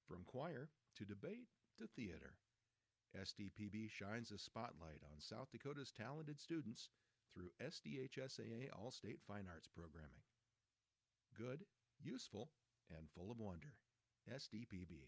From choir to debate to theater, SDPB shines a spotlight on South Dakota's talented students through SDHSAA All-State Fine Arts Programming. Good, useful, and full of wonder. SDPB.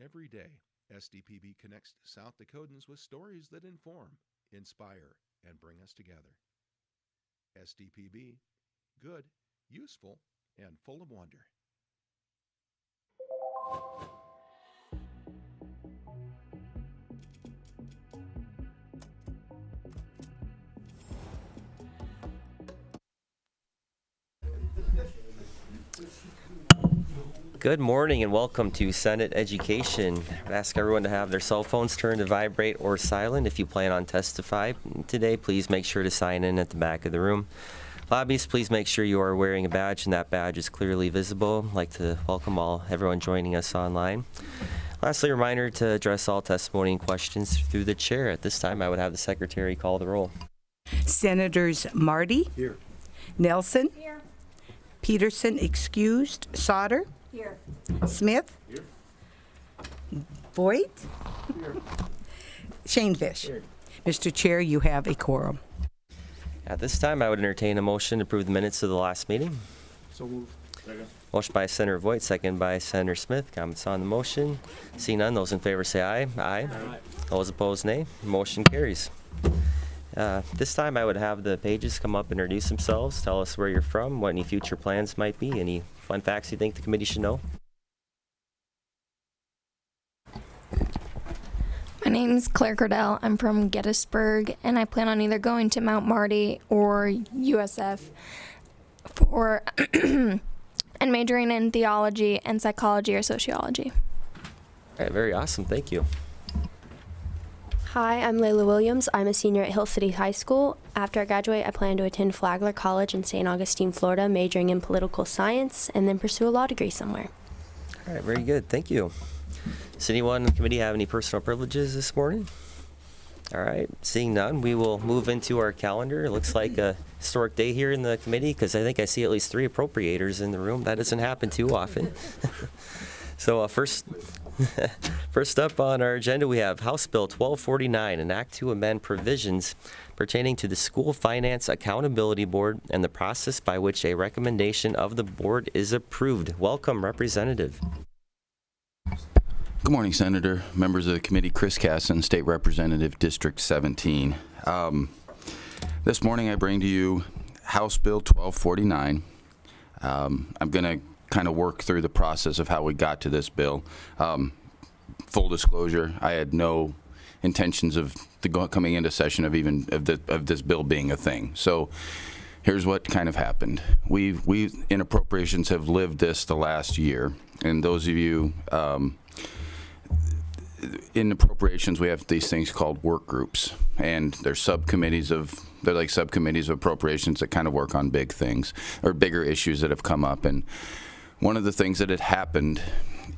Every day, SDPB connects South Dakotans with stories that inform, inspire, and bring us together. SDPB, good, useful, and full of wonder. Good morning and welcome to Senate Education. I ask everyone to have their cell phones turned to vibrate or silent. If you plan on testifying today, please make sure to sign in at the back of the room. Lobbyists, please make sure you are wearing a badge and that badge is clearly visible. I'd like to welcome everyone joining us online. Lastly, a reminder to address all testimony and questions through the chair. At this time, I would have the secretary call the roll. Senators Marty. Here. Nelson. Here. Peterson excused. Sauter. Here. Smith. Here. Voigt. Here. Shanefish. Here. Mr. Chair, you have a quorum. At this time, I would entertain a motion to approve the minutes of the last meeting. So moved. Second. Motion by Senator Voigt, second by Senator Smith. Comments on the motion? Seeing none, those in favor say aye. Aye. Those opposed, nay. Motion carries. This time I would have the pages come up and introduce themselves, tell us where you're from, what any future plans might be, any fun facts you think the committee should know. My name's Claire Cordell. I'm from Gettysburg, and I plan on either going to Mount Marty or USF for and majoring in theology and psychology or sociology. All right, very awesome. Thank you. Hi, I'm Layla Williams. I'm a senior at Hill City High School. After I graduate, I plan to attend Flagler College in St. Augustine, Florida, majoring in political science, and then pursue a law degree somewhere. All right, very good. Thank you. Does anyone in the committee have any personal privileges this morning? All right, seeing none, we will move into our calendar. It looks like a historic day here in the committee because I think I see at least 3 appropriators in the room. That doesn't happen too often. So first up on our agenda, we have House Bill 1249, an act to amend provisions pertaining to the School Finance Accountability Board and the process by which a recommendation of the board is approved. Welcome, Representative. Good morning, Senator, members of the committee, Chris Casson, State Representative, District 17. The This morning I bring to you House Bill 1249. I'm going to kind of work through the process of how we got to this bill. Full disclosure, I had no intentions of coming into session of this bill being a thing. So here's what kind of happened. We in appropriations have lived this the last year, and those of you in appropriations, we have these things called work groups, and they're like subcommittees of appropriations that kind of work on big things or bigger issues that have come up. And one of the things that had happened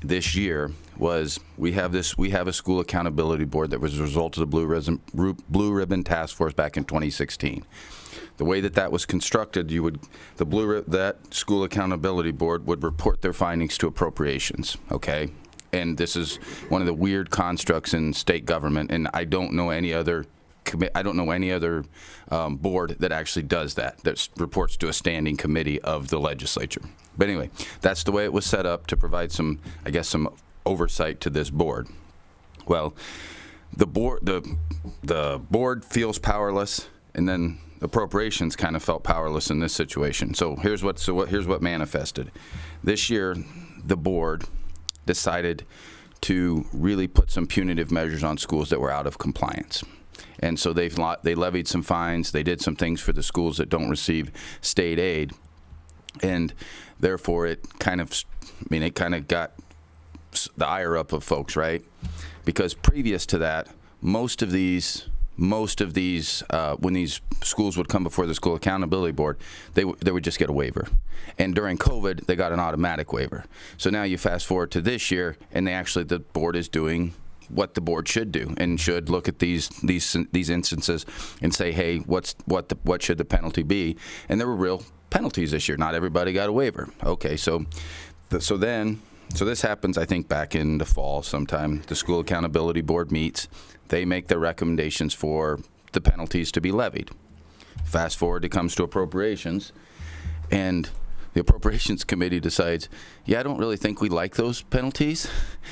this year was we have a school accountability board that was a result of the Blue Ribbon Task Force back in 2016. The way that was constructed, that school accountability board would report their findings to appropriations. Okay. And this is one of the weird constructs in state government, and I don't know any other board that actually does that reports to a standing committee of the legislature. But anyway, that's the way it was set up to provide some oversight to this board. Well, the board feels powerless, and then appropriations kind of felt powerless in this situation. So here's what manifested. This year, the board decided to really put some punitive measures on schools that were out of compliance. And so they levied some fines. They did some things for the schools that don't receive state aid. And therefore, it kind of got the ire up of folks, right? Because previous to that, most of these, when these schools would come before the school accountability board, they would just get a waiver. And during COVID, they got an automatic waiver. So now you fast forward to this year, and the board is doing what the board should do and should look at these instances and say, hey, what should the penalty be? And there were real penalties this year. Not everybody got a waiver. Okay, so this happens, I think, back in the fall sometime. The school accountability board meets. They make their recommendations for the penalties to be levied. Fast forward, it comes to appropriations, and the appropriations committee decides, yeah, I don't really think we like those penalties,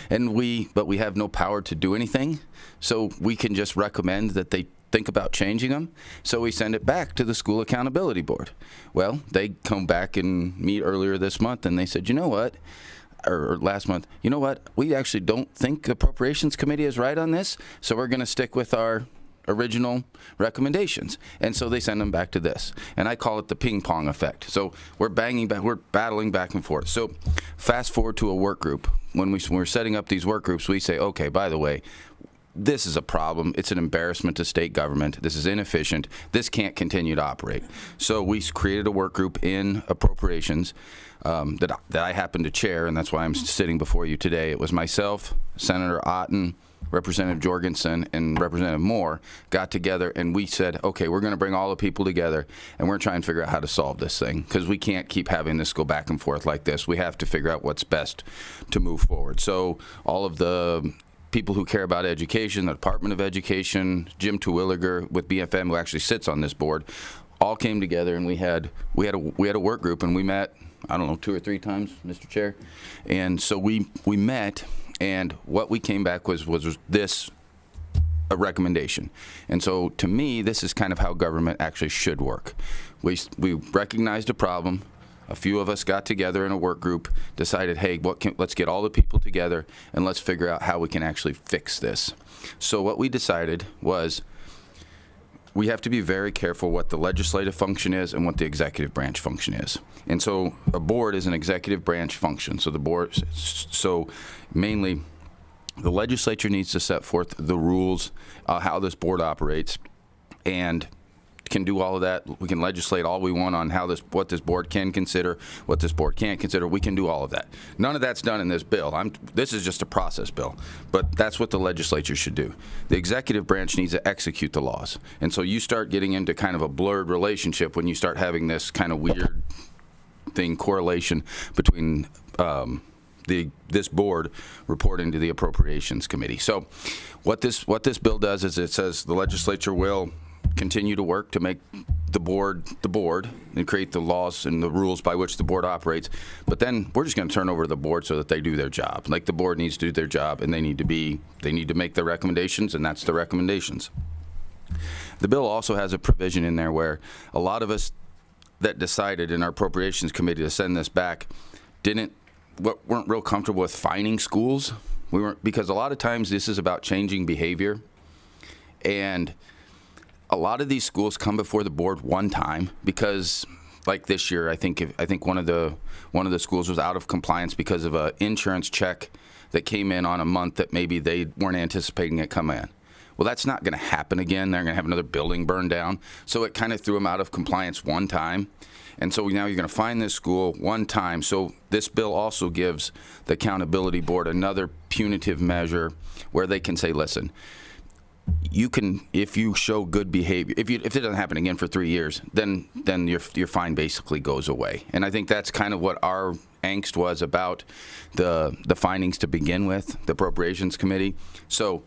but we have no power to do anything, so we can just recommend that they think about changing them. So we send it back to the school accountability board. Well, they come back and meet earlier this month, and they said, you know what? Or last month, you know what? We actually don't think the appropriations committee is right on this, so we're going to stick with our original recommendations. And so they send them back to this. And I call it the ping pong effect. So we're battling back and forth. So fast forward to a work group. When we're setting up these work groups, we say, okay, by the way, this is a problem. It's an embarrassment to state government. This is inefficient. This can't continue to operate. So we created a work group in appropriations that I happen to chair, and that's why I'm sitting before you today. It was myself, Senator Otten, Representative Jorgensen, and Representative Moore got together, and we said, okay, we're going to bring all the people together, and we're trying to figure out how to solve this thing, because we can't keep having this go back and forth like this. We have to figure out what's best to move forward. So all of the people who care about education, the Department of Education, Jim Terwilliger with BFM, who actually sits on this board, all came together, and we had a work group, and we met, I don't know, 2 or 3 times, Mr. Chair. And so we met, and what we came back was this a recommendation. And so to me, this is kind of how government actually should work. We recognized a problem. A few of us got together in a work group, decided, hey, let's get all the people together and let's figure out how we can actually fix this. So what we decided was we have to be very careful what the legislative function is and what the executive branch function is. And so a board is an executive branch function. So mainly the legislature needs to set forth the rules, how this board operates, and can do all of that. We can legislate all we want on what this board can consider, what this board can't consider. We can do all of that. None of that's done in this bill. This is just a process bill, but that's what the legislature should do. The executive branch needs to execute the laws, and so you start getting into kind of a blurred relationship when you start having this kind of weird correlation between this board reporting to the Appropriations Committee. So what this bill does is it says the legislature will continue to work to make the board and create the laws and the rules by which the board operates, but then we're just going to turn over to the board so that they do their job. Like, the board needs to do their job, and they need to make their recommendations, and that's the recommendations. The bill also has a provision in there where a lot of us that decided in our appropriations committee to send this back weren't real comfortable with fining schools. We weren't, because a lot of times this is about changing behavior, and a lot of these schools come before the board one time because, like this year, I think one of the schools was out of compliance because of an insurance check that came in on a month that maybe they weren't anticipating it come in. Well, that's not going to happen again. They're going to have another building burned down. So it kind of threw them out of compliance one time. And so now you're going to fine this school one time. So this bill also gives the accountability board another punitive measure where they can say, listen, you can, if you show good behavior, if it doesn't happen again for 3 years, then your fine basically goes away. And I think that's kind of what our angst was about the findings to begin with, the appropriations committee. So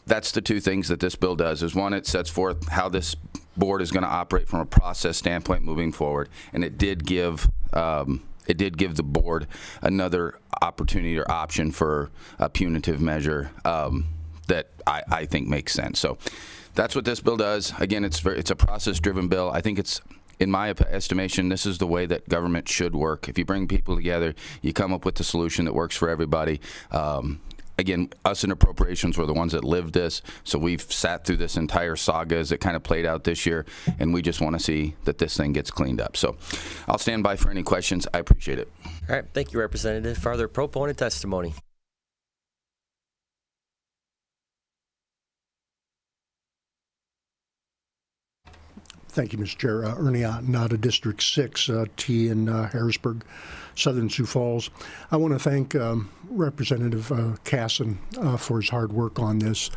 that's the two things that this bill does. Is one, it sets forth how this board is going to operate from a process standpoint moving forward, and it did give the board another opportunity or option for a punitive measure that I think makes sense. So that's what this bill does. Again, it's a process-driven bill. I think it's, in my estimation, this is the way that government should work. If you bring people together, you come up with the solution that works for everybody. Again, us in appropriations were the ones that lived this, so we've sat through this entire saga as it kind of played out this year, and we just want to see that this thing gets cleaned up. So I'll stand by for any questions. I appreciate it. All right, thank you, Representative. Further proponent testimony. Thank you, Mr. Chair. Ernie Otten out of District 6, T in Harrisburg, Southern Sioux Falls. I want to thank Representative Casson for his hard work on this.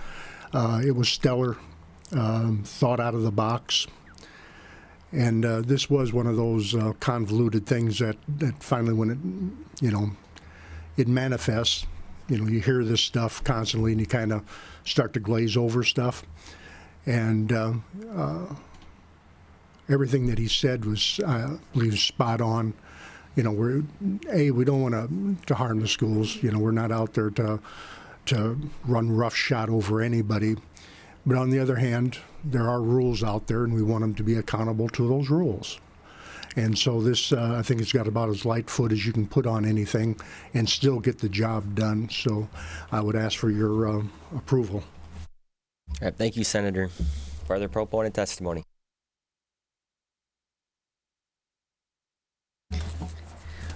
It was stellar, thought out of the box. And this was one of those convoluted things that finally, when it manifests, you hear this stuff constantly and you kind of start to glaze over stuff. And everything that he said was, I believe, spot on. We don't want to harm the schools. We're not out there to run roughshod over anybody. But on the other hand, there are rules out there, and we want them to be accountable to those rules. And so this, I think it's got about as light foot as you can put on anything and still get the job done. So I would ask for your approval. All right, thank you, Senator. Further proponent testimony.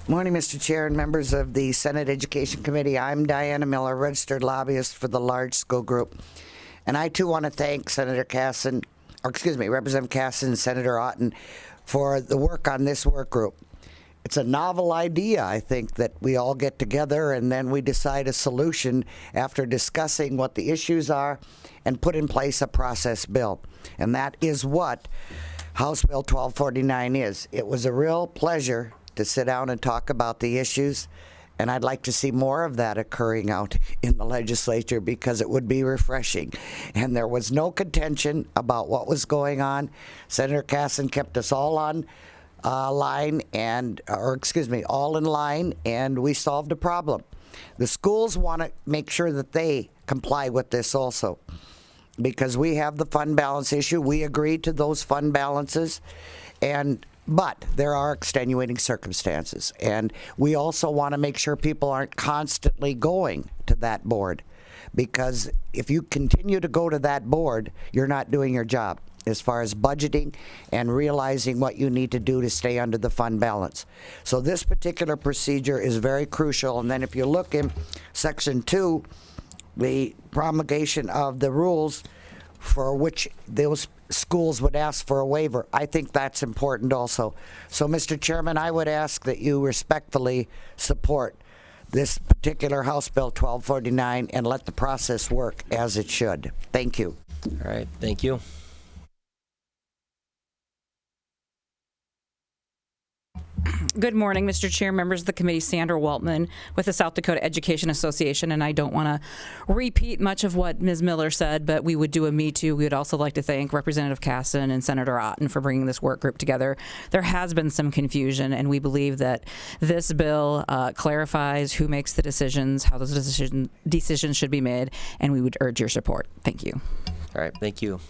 Morning, Mr. Chair and members of the Senate Education Committee. I'm Diana Miller, registered lobbyist for the Large School Group. And I, too, want to thank Representative Casson and Senator Otten for the work on this work group. It's a novel idea, I think, that we all get together and then we decide a solution after discussing what the issues are and put in place a process bill. And that is what House Bill 1249 is. It was a real pleasure to sit down and talk about the issues, and I'd like to see more of that occurring out in the legislature because it would be refreshing. And there was no contention about what was going on. Senator Casson kept us all on all in line, and we solved a problem. The schools want to make sure that they comply with this also, because we have the fund balance issue. We agreed to those fund balances, but there are extenuating circumstances, and we also want to make sure people aren't constantly going to that board, because if you continue to go to that board, you're not doing your job as far as budgeting and realizing what you need to do to stay under the fund balance. So this particular procedure is very crucial. And then if you look in Section 2, the promulgation of the rules for which those schools would ask for a waiver, I think that's important also. So, Mr. Chairman, I would ask that you respectfully support this particular House Bill 1249 and let the process work as it should. Thank you. All right, thank you. Good morning, Mr. Chair, members of the committee. Sandra Waltman with the South Dakota Education Association, and I don't want to repeat much of what Ms. Miller said, but we would do a Me Too. We would also like to thank Representative Casson and Senator Otten for bringing this work group together. There has been some confusion, and we believe that this bill clarifies who makes the decisions, how those decisions should be made, and we would urge your support. Thank you. All right, thank you.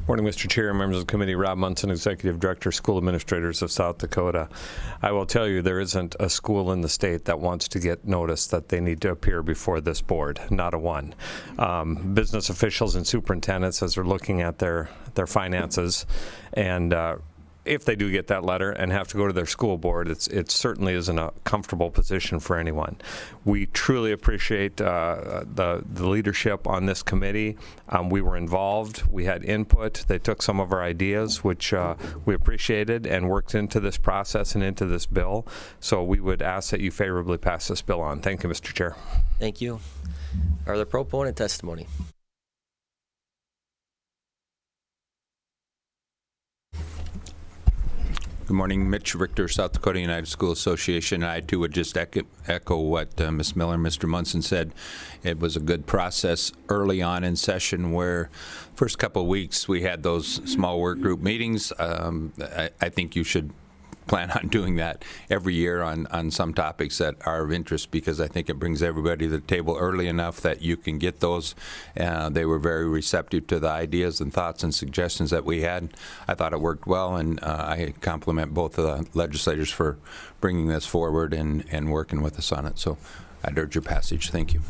Morning, Mr. Chair, members of the committee. Rob Munson, Executive Director, School Administrators of South Dakota. I will tell you there isn't a school in the state that wants to get notice that they need to appear before this board, not a one. Business officials and superintendents, as they're looking at their finances, and if they do get that letter and have to go to their school board, it certainly isn't a comfortable position for anyone. We truly appreciate the leadership on this committee. We were involved. We had input. They took some of our ideas, which we appreciated, and worked into this process and into this bill. So we would ask that you favorably pass this bill on. Thank you, Mr. Chair. Thank you. Are there proponent testimony? Good morning, Mitch Richter, South Dakota United School Association. I too would just echo what Ms. Miller and Mr. Munson said. It was a good process early on in session where first couple of weeks we had those small work group meetings. I think you should plan on doing that every year on some topics that are of interest, because I think it brings everybody to the table early enough that you can get those. They were very receptive to the ideas and thoughts and suggestions that we had. I thought it worked well, and I compliment both of the legislators for bringing this forward and working with us on it. So I'd urge your passage. Thank you.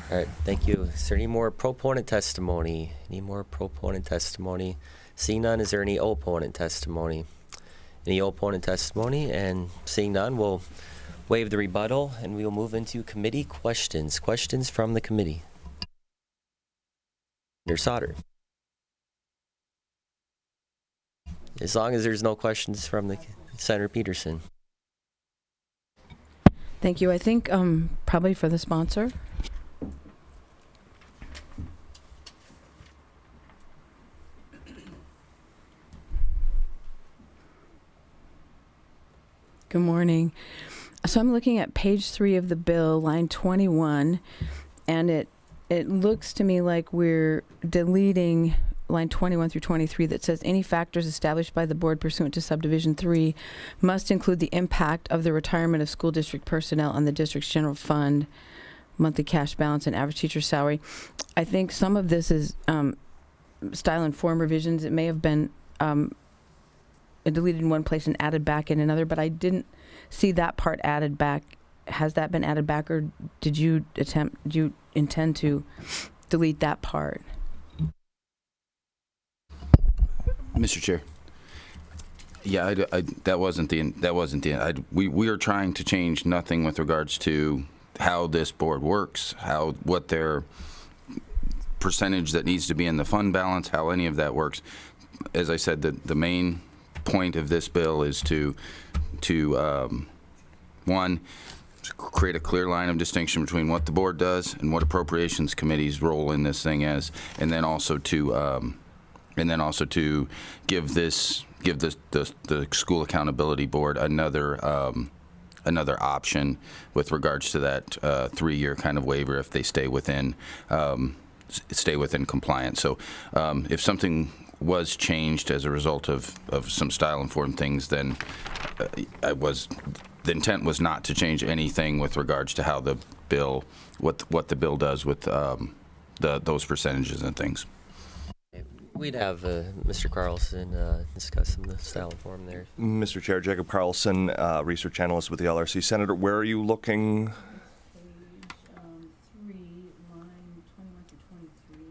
All right, thank you. Is there any more proponent testimony? Any more proponent testimony? Seeing none, is there any opponent testimony? Any opponent testimony? And seeing none, we'll waive the rebuttal and we will move into committee questions. Questions from the committee. Senator Sauter. As long as there's no questions from the Senator Peterson. Thank you. I think probably for the sponsor. Good morning. So I'm looking at page 3 of the bill, line 21, and it looks to me like we're deleting line 21 through 23 that says any factors established by the board pursuant to subdivision 3 must include the impact of the retirement of school district personnel on the district's general fund, monthly cash balance, and average teacher salary. I think some of this is style and form revisions. It may have been deleted in one place and added back in another, but I didn't see that part added back. Has that been added back, or did you intend to delete that part? Mr. Chair. Yeah, that wasn't the we are trying to change nothing with regards to how this board works, what their percentage that needs to be in the fund balance, how any of that works. As I said, the main point of this bill is to one, create a clear line of distinction between what the board does and what appropriations committee's role in this thing is, and then also to give the school accountability board another option with regards to that 3-year kind of waiver if they stay within compliance. So if something was changed as a result of some style informed things, then the intent was not to change anything with regards to how the bill, what the bill does with those percentages and things. We'd have Mr. Carlson discuss some of the style and form there. Mr. Chair, Jacob Carlson, research analyst with the LRC. Senator, where are you looking? Page 3, line 21 to 23.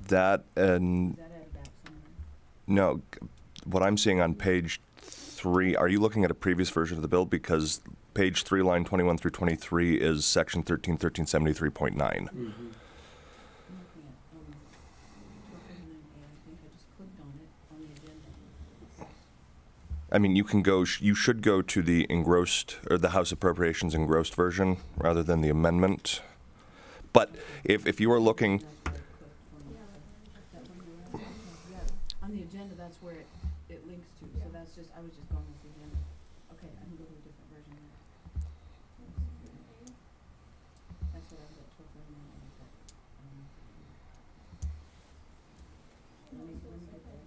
That and Is that added back somewhere? no, what I'm seeing on page 3, are you looking at a previous version of the bill? Because page 3, line 21 through 23 is section 1373.9. I mean, you should go to the engrossed, or the House Appropriations engrossed version rather than the amendment. But if you are looking, On the agenda, that's where it links to. So that's just, I was just going with the agenda. Okay, I can go to a different version now. That's what I was at 12:39. Let me get there.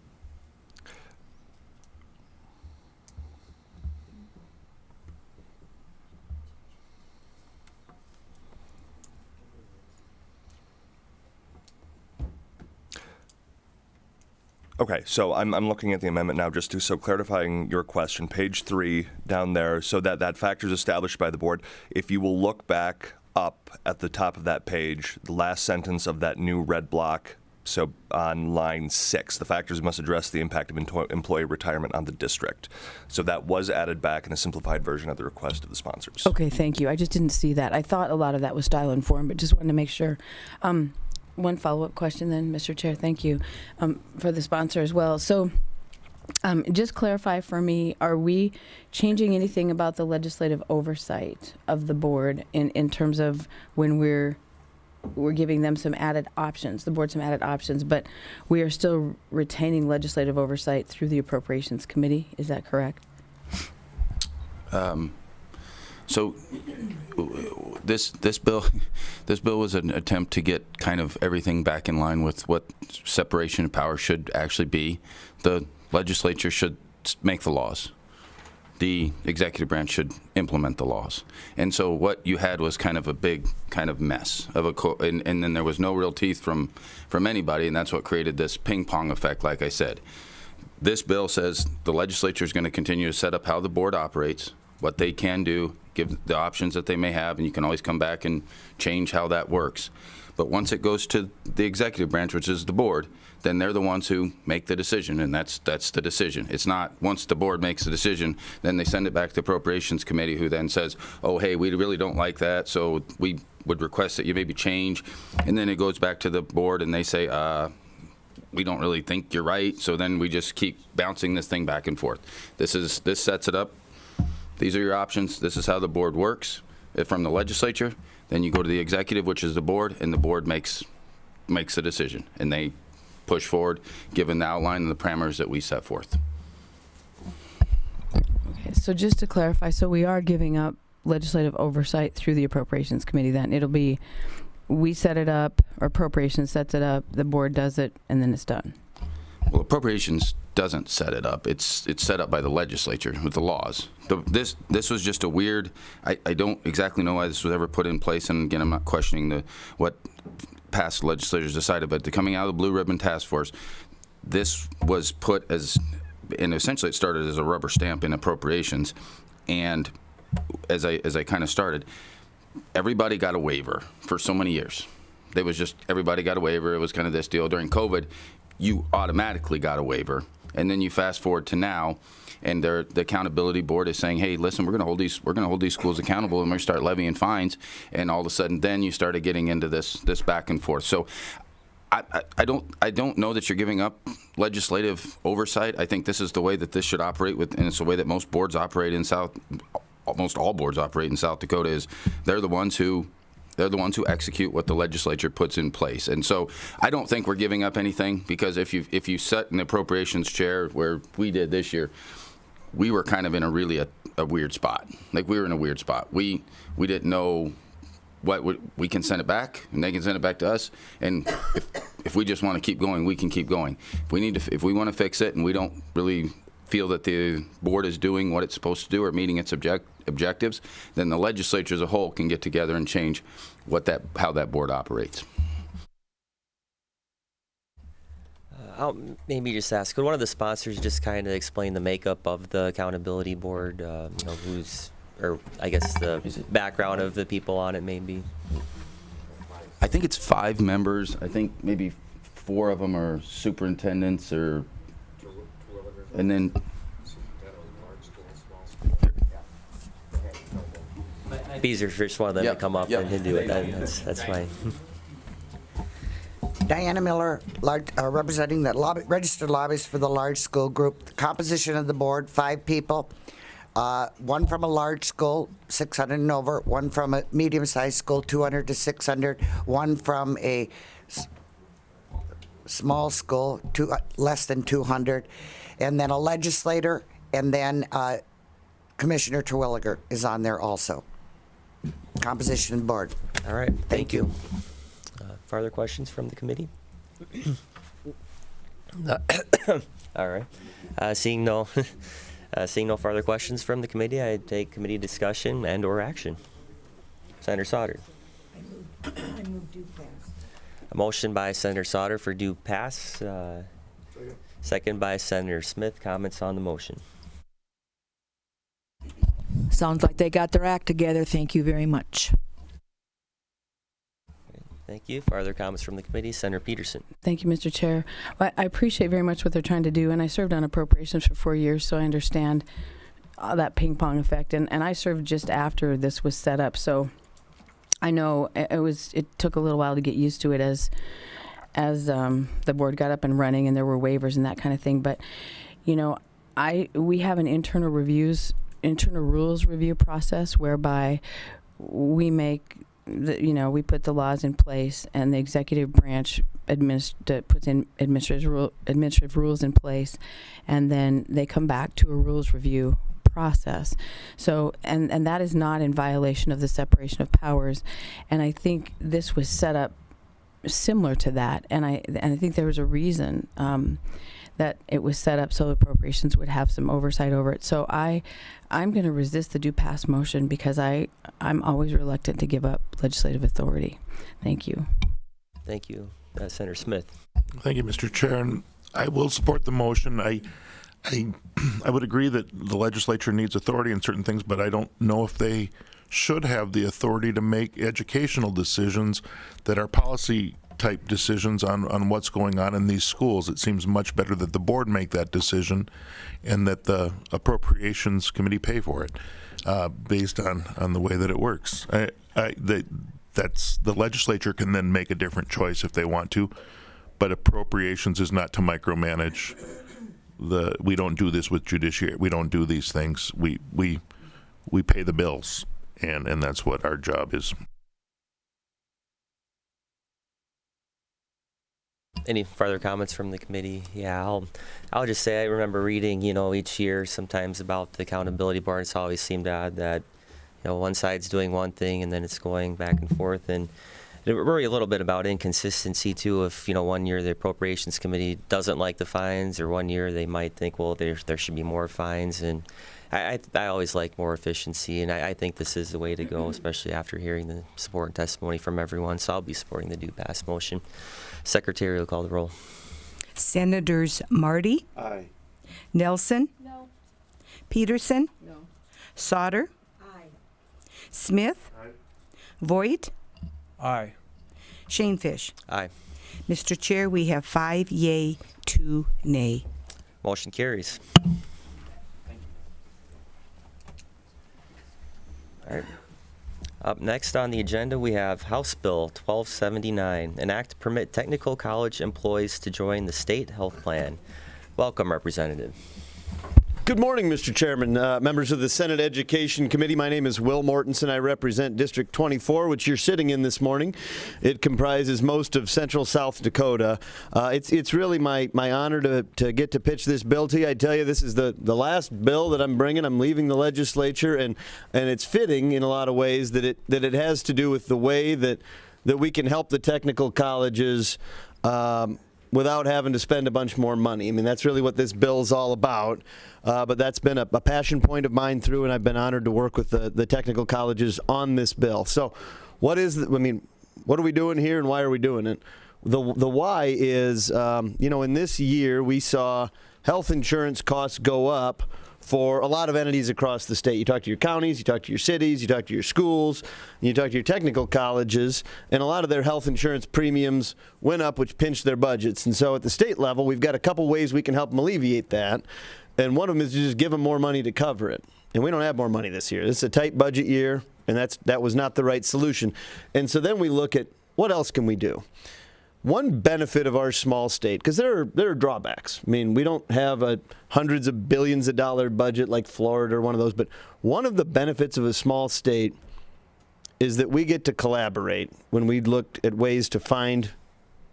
Okay, so I'm looking at the amendment now, just to, so clarifying your question, page 3 down there, so that factor is established by the board. If you will look back up at the top of that page, the last sentence of that new red block, so on line 6, the factors must address the impact of employee retirement on the district. So that was added back in a simplified version at the request of the sponsors. Okay, thank you. I just didn't see that. I thought a lot of that was style and form, but just wanted to make sure. One follow-up question then, Mr. Chair, thank you, for the sponsor as well. So just clarify for me, are we changing anything about the legislative oversight of the board in terms of when we're giving them some added options, the board some added options, but we are still retaining legislative oversight through the Appropriations Committee? Is that correct? So this bill was an attempt to get kind of everything back in line with what separation of power should actually be. The legislature should make the laws. The executive branch should implement the laws. And so what you had was kind of a big kind of mess of and then there was no real teeth from anybody, and that's what created this ping pong effect, like I said. This bill says the legislature is going to continue to set up how the board operates, what they can do, give the options that they may have, and you can always come back and change how that works. But once it goes to the executive branch, which is the board, then they're the ones who make the decision, and that's the decision. It's not once the board makes the decision, then they send it back to the Appropriations Committee, who then says, oh, hey, we really don't like that, so we would request that you maybe change. And then it goes back to the board, and they say, we don't really think you're right, so then we just keep bouncing this thing back and forth. This sets it up. These are your options. This is how the board works. If from the legislature, then you go to the executive, which is the board, and the board makes a decision, and they push forward, given the outline and the parameters that we set forth. Okay, so just to clarify, so we are giving up legislative oversight through the Appropriations Committee then. It'll be, we set it up, or Appropriations sets it up, the board does it, and then it's done. Well, Appropriations doesn't set it up. It's set up by the legislature with the laws. This was just a weird, I don't exactly know why this was ever put in place, and again, I'm not questioning what past legislators decided, but coming out of the Blue Ribbon Task Force, this was put as, and essentially it started as a rubber stamp in appropriations, and as I kind of started, everybody got a waiver for so many years. There was just, everybody got a waiver. It was kind of this deal. During COVID, you automatically got a waiver. And then you fast forward to now, and the accountability board is saying, "Hey, listen, we're going to hold these schools accountable, and we're going to start levying fines." And all of a sudden, then you started getting into this back and forth. So, I don't know that you're giving up legislative oversight. I think this is the way that this should operate, and it's the way that most boards operate in almost all boards operate in South Dakota. Is they're the ones who execute what the legislature puts in place. And so I don't think we're giving up anything, because if you set an appropriations chair where we did this year, we were kind of in a weird spot. Like, we were in a weird spot. We didn't know we can send it back, and they can send it back to us. And if we just want to keep going, we can keep going. If we want to fix it and we don't really feel that the board is doing what it's supposed to do or meeting its objectives, then the legislature as a whole can get together and change how that board operates. I'll maybe just ask, could one of the sponsors just kind of explain the makeup of the accountability board, or I guess the background of the people on it maybe? I think it's 5 members. I think maybe 4 of them are superintendents, and then Beezer first one of them to come up and do it. That's fine. Diana Miller, representing the registered lobbyists for the large school group. The composition of the board, 5 people. 1 from a large school, 600 and over. 1 from a medium-sized school, 200 to 600. 1 from a small school, less than 200. And then a legislator, and then Commissioner Terwilliger is on there also. Composition of the board. All right. Thank you. Further questions from the committee? All right. Seeing no further questions from the committee, I take committee discussion and/or action. Senator Sauter. I move due pass. A motion by Senator Sauter for due pass. Second by Senator Smith. Comments on the motion? Sounds like they got their act together. Thank you very much. Thank you. Further comments from the committee? Senator Peterson. Thank you, Mr. Chair. Well, I appreciate very much what they're trying to do, and I served on appropriations for 4 years, so I understand that ping pong effect. And I served just after this was set up, so I know it took a little while to get used to it as the board got up and running, and there were waivers and that kind of thing. But we have an internal rules review process whereby we make we put the laws in place, and the executive branch puts in administrative rules in place, and then they come back to a rules review process. So, and that is not in violation of the separation of powers. And I think this was set up similar to that, and I think there was a reason that it was set up so appropriations would have some oversight over it. So I'm going to resist the do pass motion because I'm always reluctant to give up legislative authority. Thank you. Thank you. Senator Smith. Thank you, Mr. Chair. And I will support the motion. I would agree that the legislature needs authority in certain things, but I don't know if they should have the authority to make educational decisions that are policy type decisions on what's going on in these schools. It seems much better that the board make that decision and that the appropriations committee pay for it based on the way that it works. That's the legislature can then make a different choice if they want to, but appropriations is not to micromanage. We don't do this with judiciary. We don't do these things. We pay the bills, and that's what our job is. Any further comments from the committee? Yeah, I'll just say I remember reading, each year sometimes about the accountability board. It's always seemed odd that, one side's doing one thing and then it's going back and forth. And I worry a little bit about inconsistency too. If 1 year the appropriations committee doesn't like the fines, or 1 year they might think, well, there should be more fines. And I always like more efficiency, and I think this is the way to go, especially after hearing the support and testimony from everyone. So I'll be supporting the do pass motion. Secretary will call the roll. Senators Marty? Aye. Nelson? No. Peterson? No. Sauter? Aye. Smith? Aye. Voigt? Aye. Shanefish? Aye. Mr. Chair, we have 5 yea, 2 nay. Motion carries. All right. Up next on the agenda, we have House Bill 1279, an act to permit technical college employees to join the state health plan. Welcome, Representative. Good morning, Mr. Chairman, members of the Senate Education Committee. My name is Will Mortensen. I represent District 24, which you're sitting in this morning. It comprises most of central South Dakota. It's really my honor to get to pitch this bill to you. I tell you, this is the last bill that I'm bringing. I'm leaving the legislature, and it's fitting in a lot of ways that it has to do with the way that we can help the technical colleges without having to spend a bunch more money. I mean, that's really what this bill is all about. But that's been a passion point of mine through, and I've been honored to work with the technical colleges on this bill. So what are we doing here, and why are we doing it? The why is, in this year we saw health insurance costs go up for a lot of entities across the state. You talk to your counties, you talk to your cities, you talk to your schools, and you talk to your technical colleges, and a lot of their health insurance premiums went up, which pinched their budgets. And so at the state level, we've got a couple ways we can help them alleviate that. And one of them is to just give them more money to cover it. And we don't have more money this year. This is a tight budget year, and that was not the right solution. And so then we look at what else can we do? One benefit of our small state, because there are drawbacks. I mean, we don't have a hundreds of billions of dollar budget like Florida or one of those, but one of the benefits of a small state is that we get to collaborate when we look at ways to find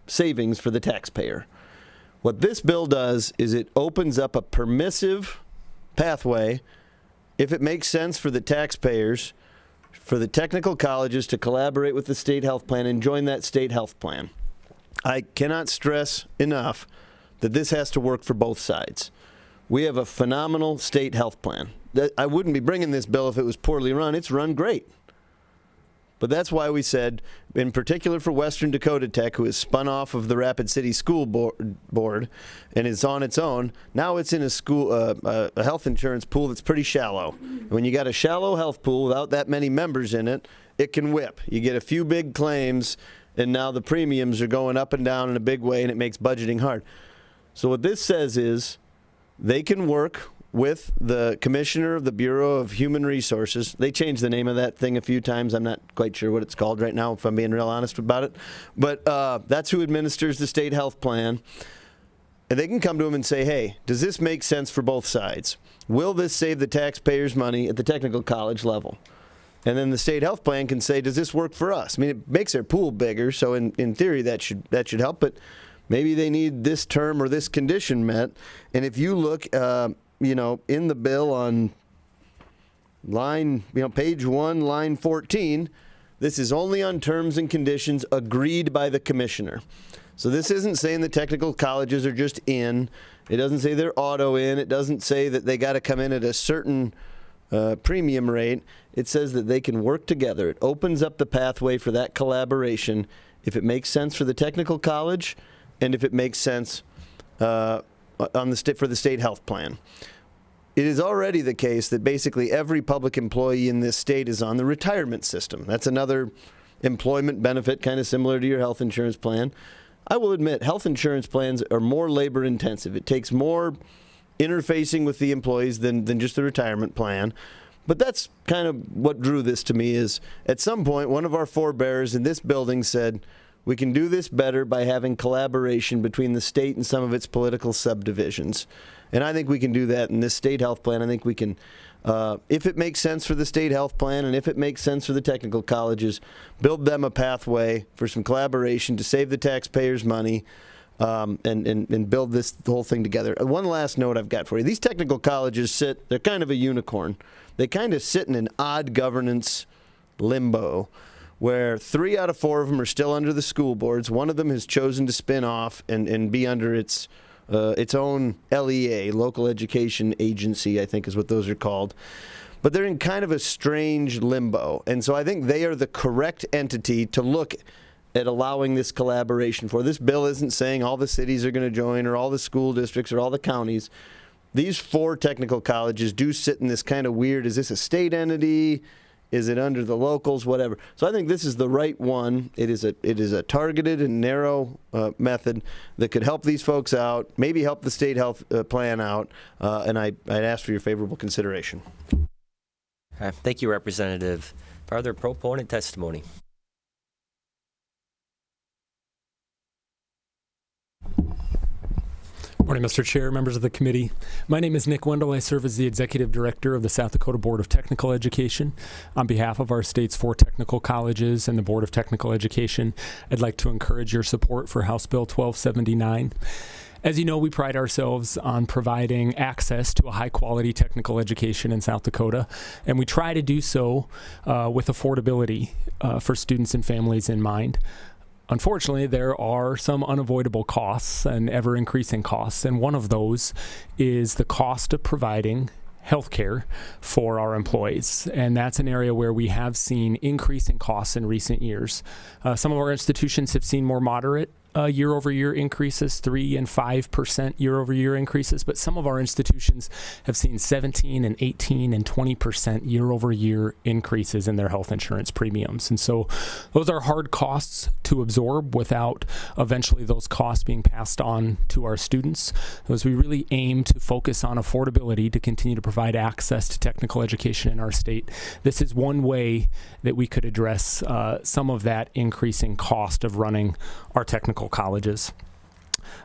savings for the taxpayer. What this bill does is it opens up a permissive pathway, if it makes sense for the taxpayers, for the technical colleges to collaborate with the state health plan and join that state health plan. I cannot stress enough that this has to work for both sides. We have a phenomenal state health plan. I wouldn't be bringing this bill if it was poorly run. It's run great. But that's why we said, in particular for Western Dakota Tech, who is spun off of the Rapid City School Board and is on its own, now it's in a health insurance pool that's pretty shallow. And when you got a shallow health pool without that many members in it, it can whip. You get a few big claims, and now the premiums are going up and down in a big way, and it makes budgeting hard. So what this says is they can work with the commissioner of the Bureau of Human Resources. They changed the name of that thing a few times. I'm not quite sure what it's called right now, if I'm being real honest about it. But that's who administers the state health plan. And they can come to them and say, hey, does this make sense for both sides? Will this save the taxpayers money at the technical college level? And then the state health plan can say, does this work for us? I mean, it makes their pool bigger, so in theory that should help, but maybe they need this term or this condition met. And if you look in the bill on page 1, line 14, this is only on terms and conditions agreed by the commissioner. So this isn't saying the technical colleges are just in. It doesn't say they're auto in. It doesn't say that they got to come in at a certain premium rate. It says that they can work together. It opens up the pathway for that collaboration if it makes sense for the technical college and if it makes sense for the state health plan. It is already the case that basically every public employee in this state is on the retirement system. That's another employment benefit, kind of similar to your health insurance plan. I will admit, health insurance plans are more labor intensive. It takes more interfacing with the employees than just the retirement plan. But that's kind of what drew this to me is at some point, one of our forebears in this building said, we can do this better by having collaboration between the state and some of its political subdivisions. And I think we can do that in this state health plan. I think we can, if it makes sense for the state health plan and if it makes sense for the technical colleges, build them a pathway for some collaboration to save the taxpayers money and build the whole thing together. One last note I've got for you. These technical colleges they're kind of a unicorn. They kind of sit in an odd governance limbo where 3 out of 4 of them are still under the school boards. One of them has chosen to spin off and be under its own LEA, local education agency, I think is what those are called. But they're in kind of a strange limbo. And so I think they are the correct entity to look at allowing this collaboration for. This bill isn't saying all the cities are going to join or all the school districts or all the counties. These 4 technical colleges do sit in this kind of weird, is this a state entity? Is it under the locals? Whatever. So I think this is the right one. It is a targeted and narrow method that could help these folks out, maybe help the state health plan out, and I'd ask for your favorable consideration. Thank you, Representative. Further proponent testimony. Morning, Mr. Chair, members of the committee. My name is Nick Wendell. I serve as the Executive Director of the South Dakota Board of Technical Education. On behalf of our state's 4 technical colleges and the Board of Technical Education, I'd like to encourage your support for House Bill 1279. As you know, we pride ourselves on providing access to a high-quality technical education in South Dakota, and we try to do so with affordability for students and families in mind. Unfortunately, there are some unavoidable costs and ever-increasing costs, and one of those is the cost of providing health care for our employees. And that's an area where we have seen increasing costs in recent years. Some of our institutions have seen more moderate year-over-year increases, 3% and 5% year-over-year increases, but some of our institutions have seen 17% and 18% and 20% year-over-year increases in their health insurance premiums. And so those are hard costs to absorb without eventually those costs being passed on to our students. As we really aim to focus on affordability to continue to provide access to technical education in our state, this is one way that we could address some of that increasing cost of running our technical colleges.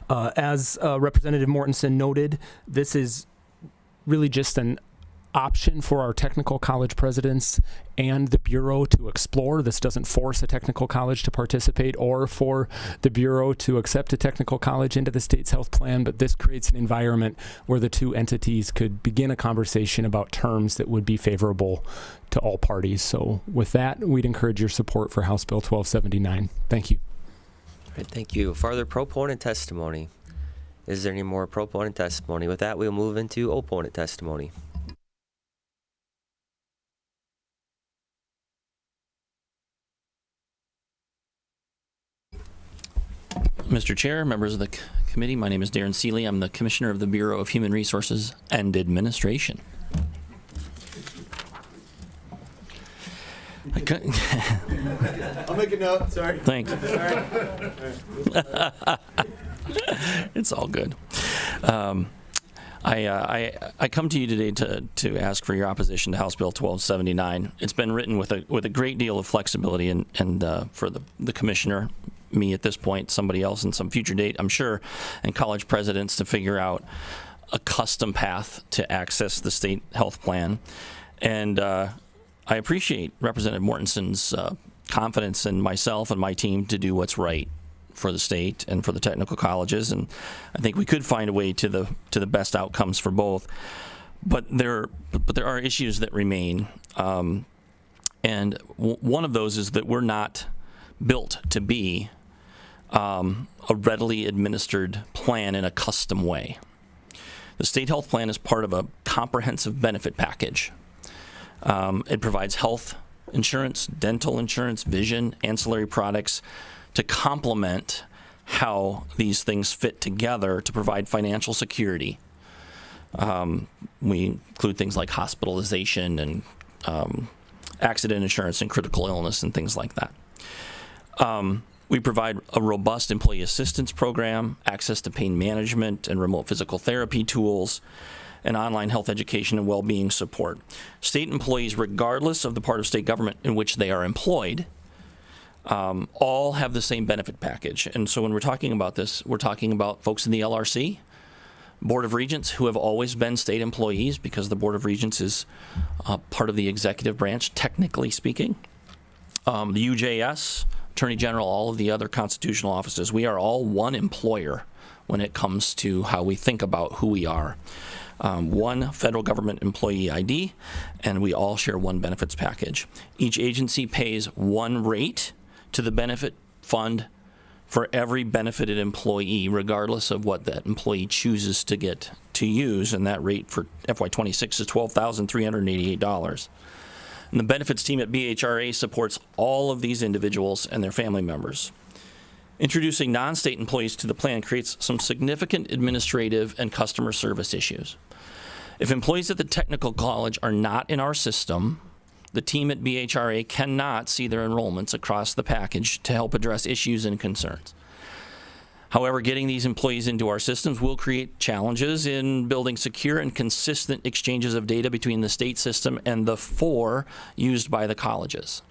As Representative Mortensen noted, this is really just an option for our technical college presidents and the Bureau to explore. This doesn't force a technical college to participate or for the Bureau to accept a technical college into the state's health plan, but this creates an environment where the 2 entities could begin a conversation about terms that would be favorable to all parties. So with that, we'd encourage your support for House Bill 1279. Thank you. All right, thank you. Further proponent testimony. Is there any more proponent testimony? With that, we'll move into opponent testimony. Mr. Chair, members of the committee, my name is Darren Seeley. I'm the Commissioner of the Bureau of Human Resources and Administration. I'll make a note. Sorry. Thanks. It's all good. I come to you today to ask for your opposition to House Bill 1279. It's been written with a great deal of flexibility and for the commissioner, me at this point, somebody else in some future date, I'm sure, and college presidents to figure out a custom path to access the state health plan. And I appreciate Representative Mortenson's confidence in myself and my team to do what's right for the state and for the technical colleges, and I think we could find a way to the best outcomes for both. But there are issues that remain, and one of those is that we're not built to be a readily administered plan in a custom way. The state health plan is part of a comprehensive benefit package. It provides health insurance, dental insurance, vision, ancillary products to complement how these things fit together to provide financial security. We include things like hospitalization and accident insurance and critical illness and things like that. We provide a robust employee assistance program, access to pain management and remote physical therapy tools, and online health education and well-being support. State employees, regardless of the part of state government in which they are employed, all have the same benefit package. And so when we're talking about this, we're talking about folks in the LRC, Board of Regents, who have always been state employees because the Board of Regents is part of the executive branch, technically speaking. The UJS, Attorney General, all of the other constitutional offices, we are all one employer when it comes to how we think about who we are. One federal government employee ID, and we all share one benefits package. Each agency pays one rate to the benefit fund for every benefited employee, regardless of what that employee chooses to get to use, and that rate for FY26 is $12,388. And the benefits team at BHRA supports all of these individuals and their family members. Introducing non-state employees to the plan creates some significant administrative and customer service issues. If employees at the technical college are not in our system, the team at BHRA cannot see their enrollments across the package to help address issues and concerns. However, getting these employees into our systems will create challenges in building secure and consistent exchanges of data between the state system and the four used by the colleges.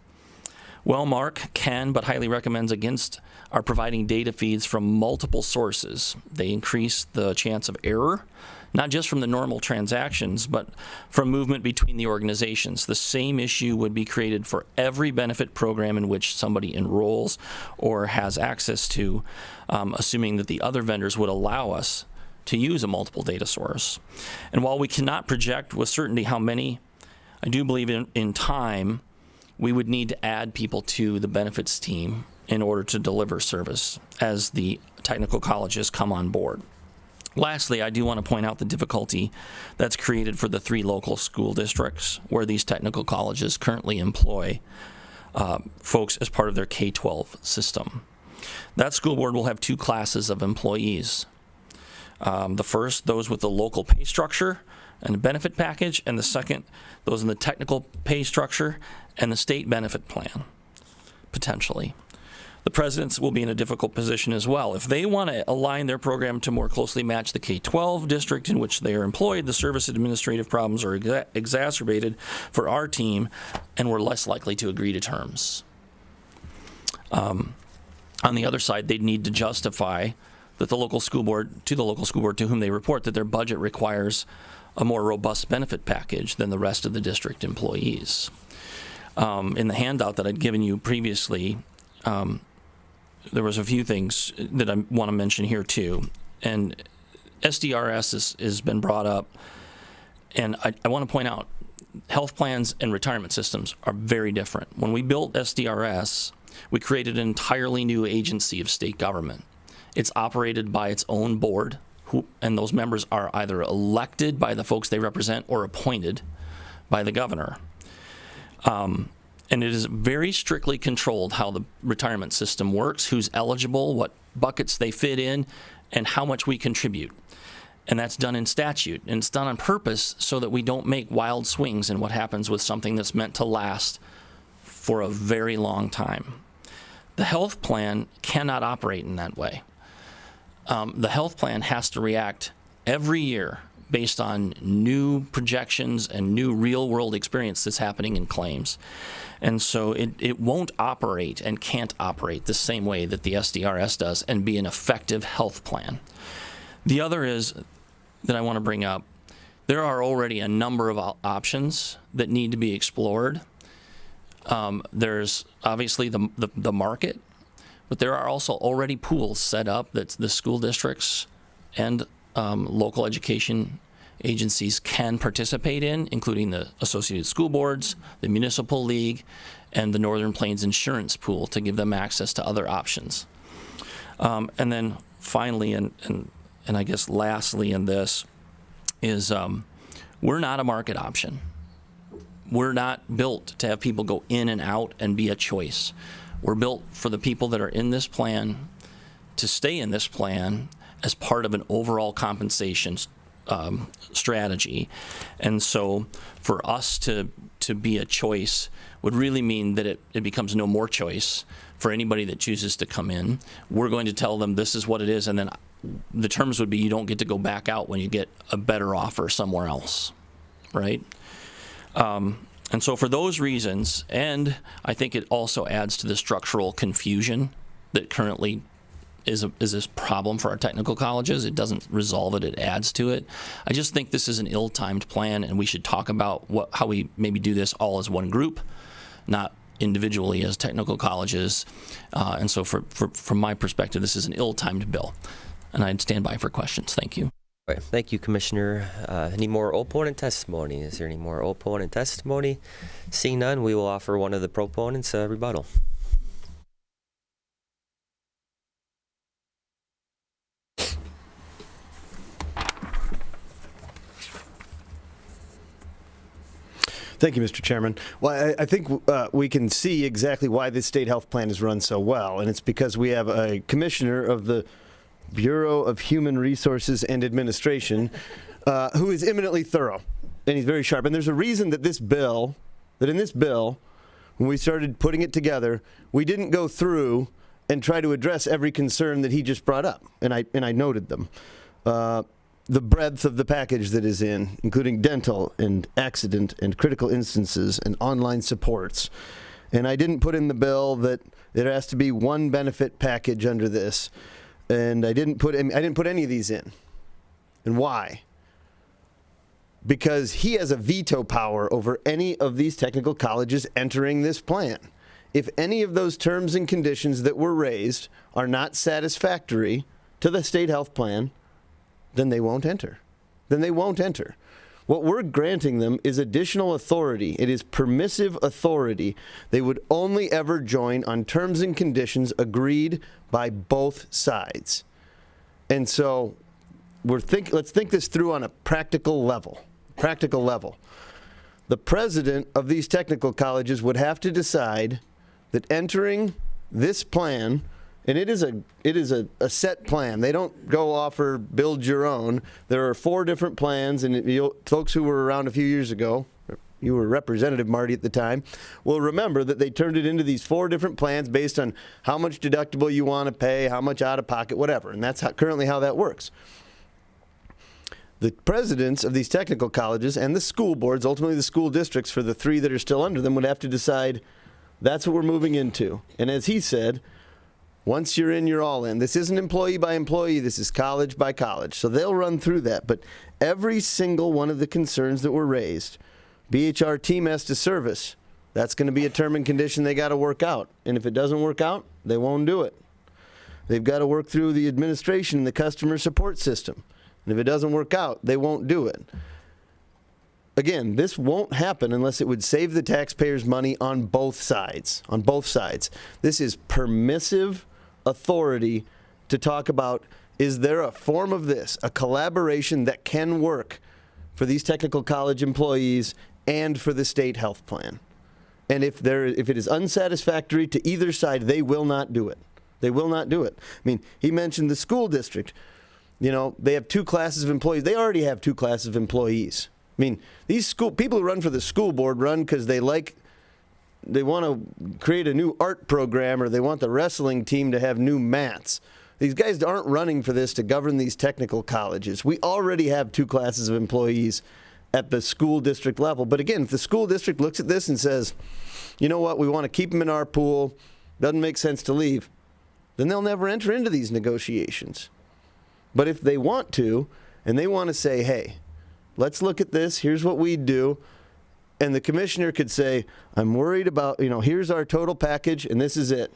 Wellmark can but highly recommends against our providing data feeds from multiple sources. They increase the chance of error, not just from the normal transactions, but from movement between the organizations. The same issue would be created for every benefit program in which somebody enrolls or has access to, assuming that the other vendors would allow us to use a multiple data source. And while we cannot project with certainty how many, I do believe in time, we would need to add people to the benefits team in order to deliver service as the technical colleges come on board. Lastly, I do want to point out the difficulty that's created for the 3 local school districts where these technical colleges currently employ folks as part of their K-12 system. That school board will have 2 classes of employees. The first, those with the local pay structure and the benefit package, and the second, those in the technical pay structure and the state benefit plan, potentially. The presidents will be in a difficult position as well. If they want to align their program to more closely match the K-12 district in which they are employed, the service administrative problems are exacerbated for our team, and we're less likely to agree to terms. On the other side, they'd need to justify that the local school board to whom they report that their budget requires a more robust benefit package than the rest of the district employees. In the handout that I'd given you previously, there was a few things that I want to mention here too. And SDRS has been brought up, and I want to point out health plans and retirement systems are very different. When we built SDRS, we created an entirely new agency of state government. It's operated by its own board, and those members are either elected by the folks they represent or appointed by the governor. And it is very strictly controlled how the retirement system works, who's eligible, what buckets they fit in, and how much we contribute. And that's done in statute. And it's done on purpose so that we don't make wild swings in what happens with something that's meant to last for a very long time. The health plan cannot operate in that way. The health plan has to react every year based on new projections and new real-world experience that's happening in claims. And so it won't operate and can't operate the same way that the SDRS does and be an effective health plan. The other is that I want to bring up, there are already a number of options that need to be explored. There's obviously the market, but there are also already pools set up that the school districts and local education agencies can participate in, including the Associated School Boards, the Municipal League, and the Northern Plains Insurance Pool to give them access to other options. And then finally, and I guess lastly in this, is we're not a market option. We're not built to have people go in and out and be a choice. We're built for the people that are in this plan to stay in this plan as part of an overall compensation strategy. And so for us to be a choice would really mean that it becomes no more choice for anybody that chooses to come in. We're going to tell them this is what it is, and then the terms would be you don't get to go back out when you get a better offer somewhere else, right? And so for those reasons, and I think it also adds to the structural confusion that currently is this problem for our technical colleges. It doesn't resolve it, it adds to it. I just think this is an ill-timed plan, and we should talk about how we maybe do this all as one group, not individually as technical colleges. And so from my perspective, this is an ill-timed bill. And I'd stand by for questions. Thank you. All right, thank you, Commissioner. Any more opponent testimony? Is there any more opponent testimony? Seeing none, we will offer one of the proponents a rebuttal. Thank you, Mr. Chairman. Well, I think we can see exactly why this state health plan is run so well, and it's because we have a commissioner of the Bureau of Human Resources and Administration who is eminently thorough, and he's very sharp. And there's a reason that in this bill, when we started putting it together, we didn't go through and try to address every concern that he just brought up, and I noted them. The breadth of the package that is in, including dental and accident and critical instances and online supports. And I didn't put in the bill that there has to be one benefit package under this. And I didn't put any of these in. And why? Because he has a veto power over any of these technical colleges entering this plan. If any of those terms and conditions that were raised are not satisfactory to the state health plan, then they won't enter. What we're granting them is additional authority. It is permissive authority. They would only ever join on terms and conditions agreed by both sides. And so let's think this through on a practical level. The president of these technical colleges would have to decide that entering this plan, and it is a set plan. They don't go offer build your own. There are 4 different plans, and folks who were around a few years ago, you were Representative Marty at the time, will remember that they turned it into these 4 different plans based on how much deductible you want to pay, how much out of pocket, whatever. And that's currently how that works. The presidents of these technical colleges and the school boards, ultimately the school districts for the 3 that are still under them, would have to decide that's what we're moving into. And as he said, once you're in, you're all in. This isn't employee by employee. This is college by college. So they'll run through that. But every single one of the concerns that were raised, BHR TMS to service, that's going to be a term and condition they got to work out. And if it doesn't work out, they won't do it. They've got to work through the administration and the customer support system. And if it doesn't work out, they won't do it. Again, this won't happen unless it would save the taxpayers money on both sides. This is permissive authority to talk about, is there a form of this, a collaboration that can work for these technical college employees and for the state health plan? And if it is unsatisfactory to either side, they will not do it. They will not do it. I mean, he mentioned the school district. You know, they have 2 classes of employees. They already have 2 classes of employees. I mean, these people who run for the school board run because they want to create a new art program, or they want the wrestling team to have new mats. These guys aren't running for this to govern these technical colleges. We already have 2 classes of employees at the school district level. But again, if the school district looks at this and says, you know what, we want to keep them in our pool, doesn't make sense to leave, then they'll never enter into these negotiations. But if they want to, and they want to say, hey, let's look at this, here's what we do, and the commissioner could say, I'm worried about, here's our total package, and this is it.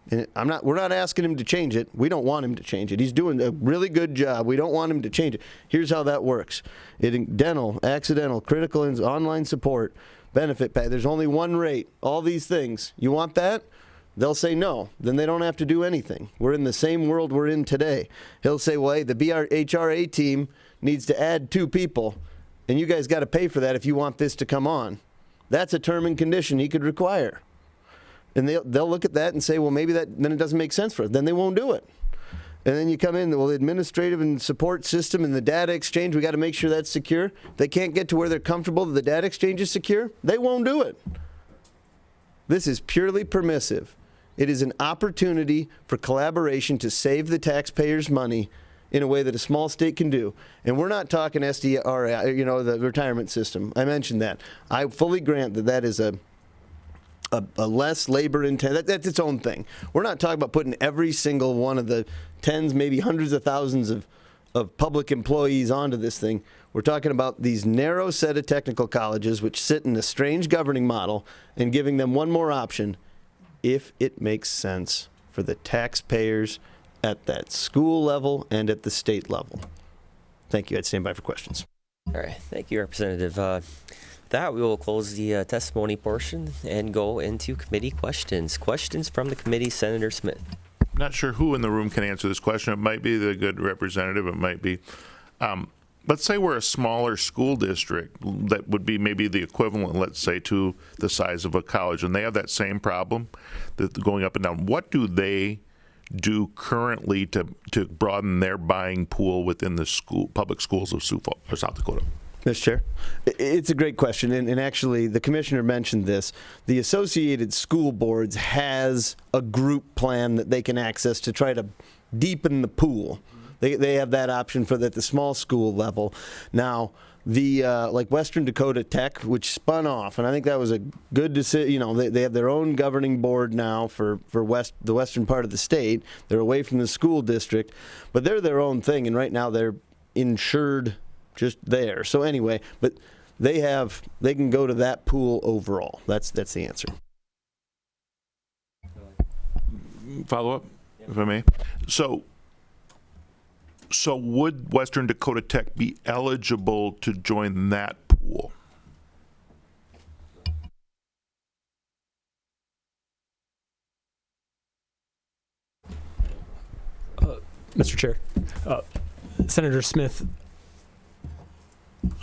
And we're not asking him to change it. We don't want him to change it. He's doing a really good job. We don't want him to change it. Here's how that works. Dental, accidental, critical, online support, benefit pay. There's only one rate. All these things. You want that? They'll say no. Then they don't have to do anything. We're in the same world we're in today. He'll say, well, hey, the BRHRA team needs to add 2 people, and you guys got to pay for that if you want this to come on. That's a term and condition he could require. And they'll look at that and say, well, maybe then it doesn't make sense for us. Then they won't do it. And then you come in, well, the administrative and support system and the data exchange, we got to make sure that's secure. They can't get to where they're comfortable that the data exchange is secure. They won't do it. This is purely permissive. It is an opportunity for collaboration to save the taxpayers' money in a way that a small state can do. And we're not talking SDR, the retirement system. I mentioned that. I fully grant that is a less labor intensive. That's its own thing. We're not talking about putting every single one of the tens, maybe hundreds of thousands of public employees onto this thing. We're talking about these narrow set of technical colleges which sit in a strange governing model and giving them one more option if it makes sense for the taxpayers at that school level and at the state level. Thank you. I'd stand by for questions. All right. Thank you, Representative. That we will close the testimony portion and go into committee questions. Questions from the committee, Senator Smith. I'm not sure who in the room can answer this question. It might be the good representative. It might be, let's say we're a smaller school district that would be maybe the equivalent, let's say, to the size of a college, and they have that same problem that going up and down. What do they do currently to broaden their buying pool within the public schools of Sioux Falls or South Dakota? Mr. Chair, it's a great question, and actually the commissioner mentioned this. The Associated School Boards has a group plan that they can access to try to deepen the pool. They have that option for at the small school level. Now, the like Western Dakota Tech, which spun off, and I think that was a good decision. They have their own governing board now for the western part of the state. They're away from the school district, but they're their own thing, and right now they're insured just there. So anyway, but they can go to that pool overall. That's the answer. Follow up, if I may. So would Western Dakota Tech be eligible to join that pool? Mr. Chair, Senator Smith,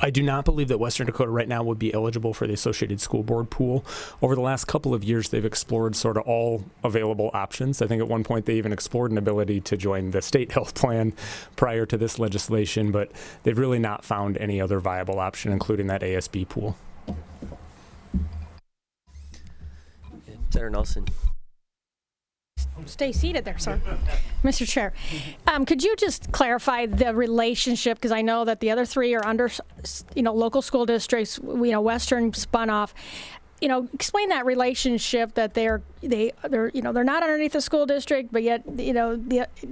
I do not believe that Western Dakota right now would be eligible for the Associated School Board pool. Over the last couple of years, they've explored sort of all available options. I think at one point they even explored an ability to join the state health plan prior to this legislation, but they've really not found any other viable option, including that ASB pool. Senator Nelson. Stay seated there, sir. Mr. Chair, could you just clarify the relationship? Because I know that the other 3 are under, local school districts. Western spun off. Explain that relationship that they're not underneath the school district, but yet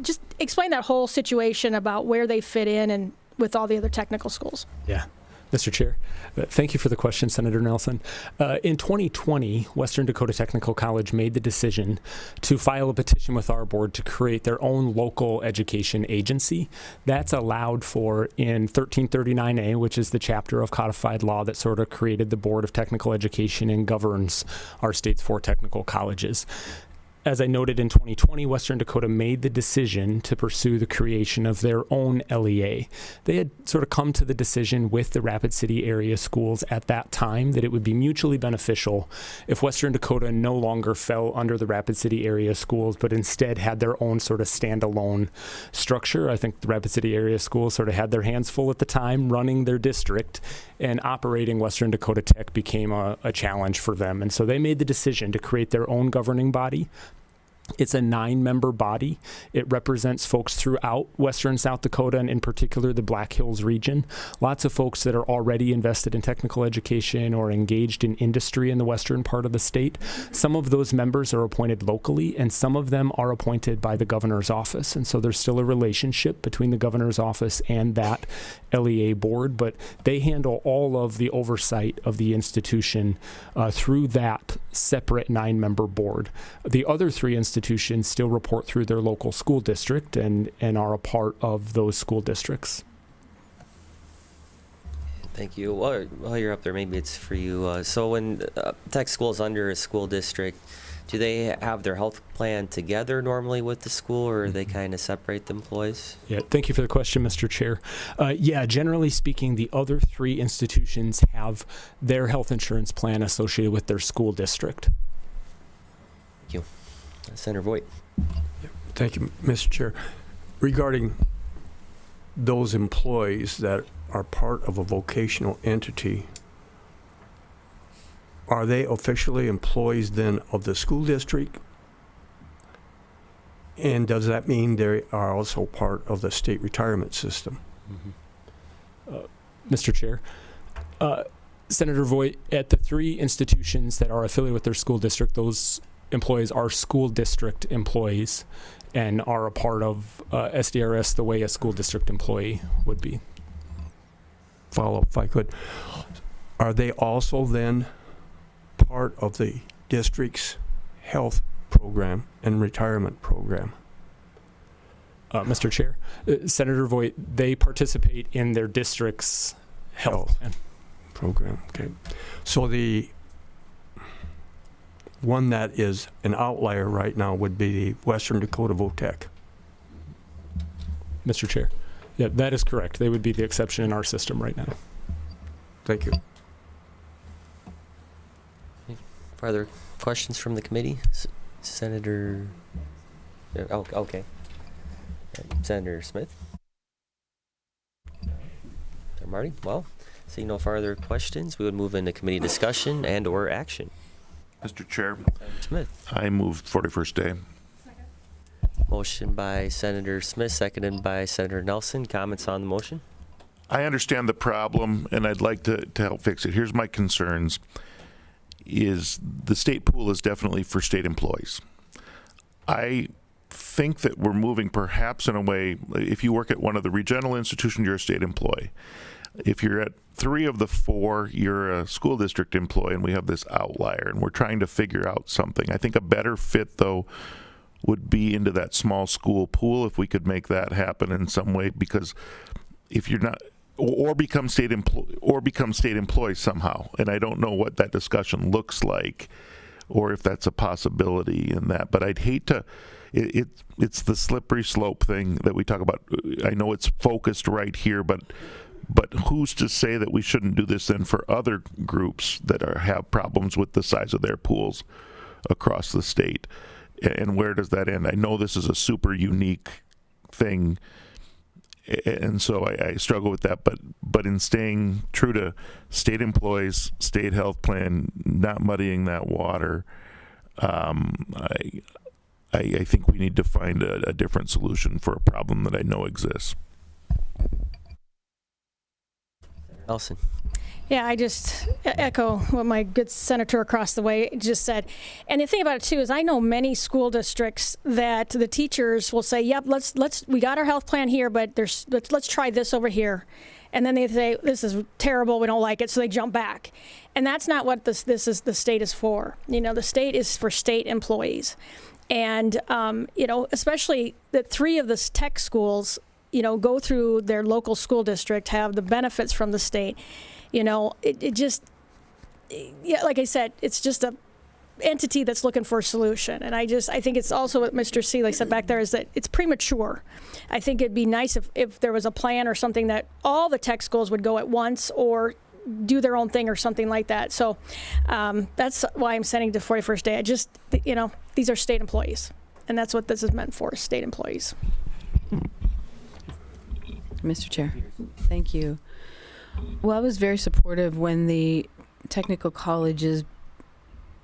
just explain that whole situation about where they fit in and with all the other technical schools. Yeah. Mr. Chair, thank you for the question, Senator Nelson. In 2020, Western Dakota Technical College made the decision to file a petition with our board to create their own local education agency. That's allowed for in 1339A, which is the chapter of codified law that sort of created the Board of Technical Education and governs our state's 4 technical colleges. as I noted, in 2020, Western Dakota made the decision to pursue the creation of their own LEA. They had sort of come to the decision with the Rapid City area schools at that time that it would be mutually beneficial if Western Dakota no longer fell under the Rapid City area schools, but instead had their own sort of standalone structure. I think the Rapid City area schools sort of had their hands full at the time running their district, and operating Western Dakota Tech became a challenge for them. And so they made the decision to create their own governing body. It's a 9-member body. It represents folks throughout Western South Dakota, and in particular the Black Hills region. Lots of folks that are already invested in technical education or engaged in industry in the western part of the state. Some of those members are appointed locally, and some of them are appointed by the governor's office. And so there's still a relationship between the governor's office and that LEA board, but they handle all of the oversight of the institution through that separate 9-member board. The other 3 institutions still report through their local school district and are a part of those school districts. Thank you. While you're up there, maybe it's for you. So when tech school is under a school district, do they have their health plan together normally with the school, or they kind of separate the employees? Yeah, thank you for the question, Mr. Chair. Yeah, generally speaking, the other 3 institutions have their health insurance plan associated with their school district. Thank you. Senator Voigt. Thank you, Mr. Chair. Regarding those employees that are part of a vocational entity, are they officially employees then of the school district? And does that mean they are also part of the state retirement system? Mr. Chair, Senator Voigt, at the 3 institutions that are affiliated with their school district, those employees are school district employees and are a part of SDRS the way a school district employee would be. Follow up, if I could. Are they also then part of the district's health program and retirement program? Mr. Chair, Senator Voigt, they participate in their district's health program. Okay. So the one that is an outlier right now would be the Western Dakota VOTEC. Mr. Chair, yeah, that is correct. They would be the exception in our system right now. Thank you. Further questions from the committee? Senator... Oh, okay. Senator Smith? Marty? Well, seeing no further questions, we would move into committee discussion and or action. Mr. Chair, Smith. I move 41st day. Motion by Senator Smith, seconded by Senator Nelson. Comments on the motion? I understand the problem, and I'd like to help fix it. Here's my concerns. Is the state pool is definitely for state employees. I think that we're moving perhaps in a way, if you work at one of the regional institutions, you're a state employee. If you're at 3 of the 4, you're a school district employee, and we have this outlier, and we're trying to figure out something. I think a better fit, though, would be into that small school pool, if we could make that happen in some way, because if you're not, or become state employees somehow, and I don't know what that discussion looks like, or if that's a possibility in that. But I'd hate to. It's the slippery slope thing that we talk about. I know it's focused right here, but who's to say that we shouldn't do this then for other groups that have problems with the size of their pools across the state? And where does that end? I know this is a super unique thing, and so I struggle with that. But in staying true to state employees, state health plan, not muddying that water, I think we need to find a different solution for a problem that I know exists. Nelson. Yeah, I just echo what my good senator across the way just said. And the thing about it too is I know many school districts that the teachers will say, "Yep, we got our health plan here, but let's try this over here." And then they say, "This is terrible, we don't like it," so they jump back. And that's not what the state is for. You know, the state is for state employees. And especially the 3 of the tech schools, go through their local school district, have the benefits from the state. It just, like I said, it's just entity that's looking for a solution. And I think it's also what Mr. Seelig said back there is that it's premature. I think it'd be nice if there was a plan or something that all the tech schools would go at once or do their own thing or something like that. So that's why I'm sending to 41st Day. These are state employees, and that's what this is meant for, state employees. Mr. Chair, thank you. Well, I was very supportive when the technical colleges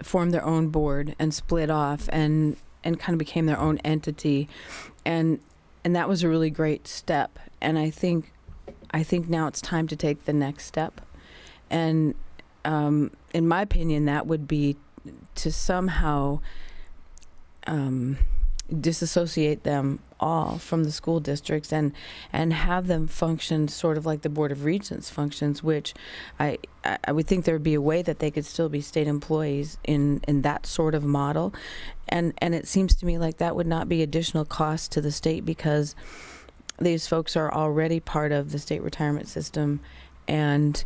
formed their own board and split off and kind of became their own entity, and that was a really great step. And I think now it's time to take the next step. And in my opinion, that would be to somehow disassociate them all from the school districts and have them function sort of like the Board of Regents functions, which I would think there would be a way that they could still be state employees in that sort of model. And it seems to me like that would not be additional cost to the state because these folks are already part of the state retirement system, and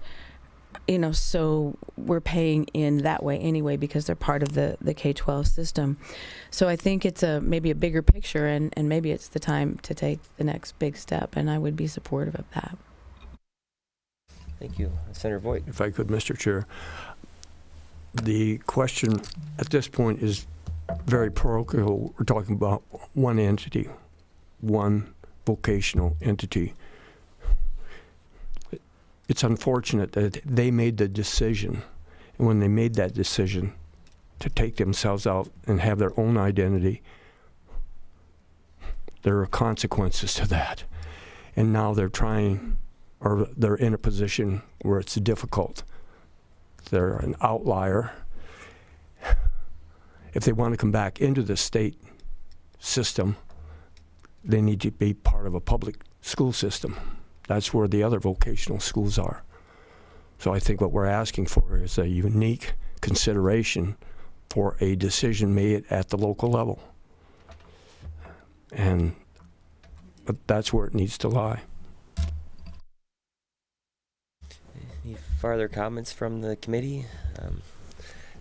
so we're paying in that way anyway because they're part of the K-12 system. So I think it's maybe a bigger picture, and maybe it's the time to take the next big step, and I would be supportive of that. Thank you. Senator Voigt. If I could, Mr. Chair. The question at this point is very parochial. We're talking about one entity, one vocational entity. It's unfortunate that they made the decision, and when they made that decision to take themselves out and have their own identity, there are consequences to that. And now they're in a position where it's difficult. They're an outlier. If they want to come back into the state system, they need to be part of a public school system. That's where the other vocational schools are. So I think what we're asking for is a unique consideration for a decision made at the local level. But that's where it needs to lie. Any further comments from the committee?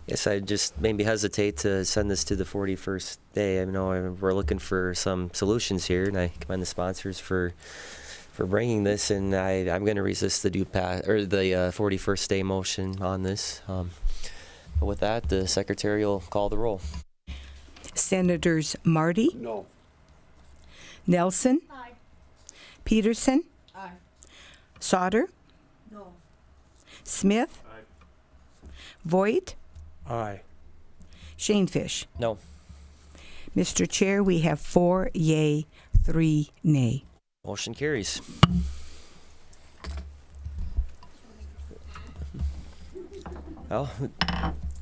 Guess I just maybe hesitate to send this to the 41st Day. I know we're looking for some solutions here, and I commend the sponsors for bringing this, and I'm going to resist the 41st Day motion on this. But with that, the secretary will call the roll. Senators Marty? No. Nelson? Aye. Peterson? Aye. Sauter? No. Smith? Aye. Voigt? Aye. Shanefish? No. Mr. Chair, we have 4 yay, 3 nay. Motion carries. Well,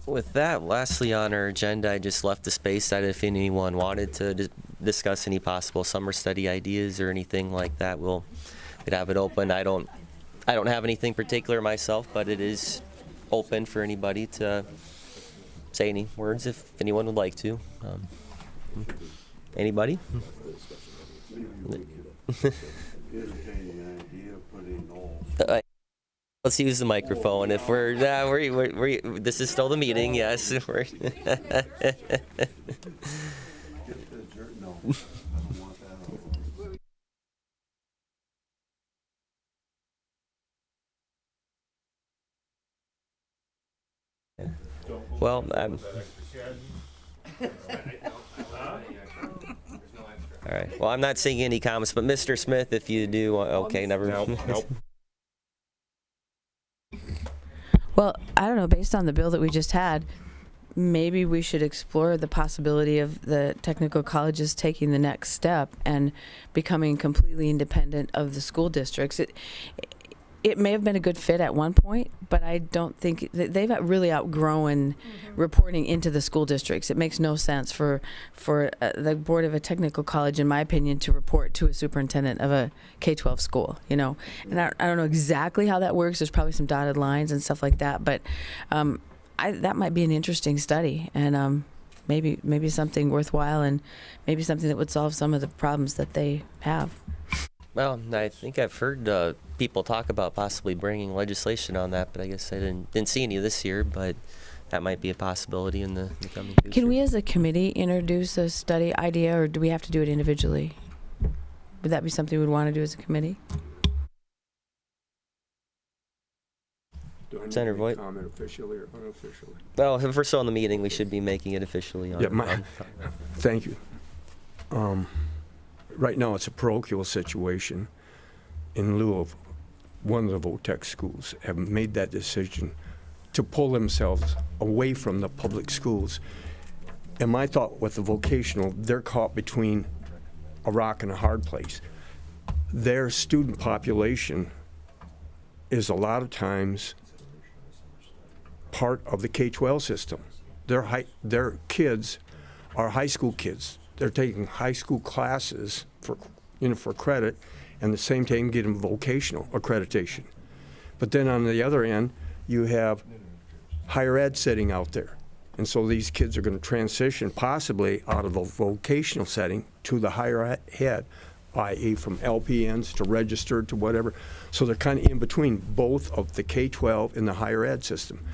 with that, lastly on our agenda, I just left the space that if anyone wanted to discuss any possible summer study ideas or anything like that, we'd have it open. I don't have anything particular myself, but it is open for anybody to say any words if anyone would like to. Anybody? Let's use the microphone. If we're this is still the meeting. Yes. Well, all right. Well, I'm not seeing any comments, but Mr. Smith, if you do, okay, never. Nope. Well, I don't know, based on the bill that we just had, maybe we should explore the possibility of the technical colleges taking the next step and becoming completely independent of the school districts. It may have been a good fit at one point, but I don't think they've really outgrown reporting into the school districts. It makes no sense for the board of a technical college, in my opinion, to report to a superintendent of a K-12 school. And I don't know exactly how that works. There's probably some dotted lines and stuff like that, but that might be an interesting study, and maybe something worthwhile, and maybe something that would solve some of the problems that they have. Well, I think I've heard people talk about possibly bringing legislation on that, but I guess I didn't see any this year. But that might be a possibility in the coming future. Can we as a committee introduce a study idea, or do we have to do it individually? Would that be something we'd want to do as a committee? Do I need Senator to Voigt? comment officially or unofficially? Well, if we're still in the meeting, we should be making it officially. Thank you. Right now, it's a parochial situation. In lieu of one of the VOTEC schools have made that decision to pull themselves away from the public schools. And my thought with the vocational, they're caught between a rock and a hard place. Their student population is a lot of times part of the K-12 system. Their kids are high school kids. They're taking high school classes for credit, and the same time getting vocational accreditation. But then on the other end, you have higher ed sitting out there. And so these kids are going to transition possibly out of a vocational setting to the higher ed, i.e. from LPNs to registered to whatever. So they're kind of in between both of the K-12 and the higher ed system.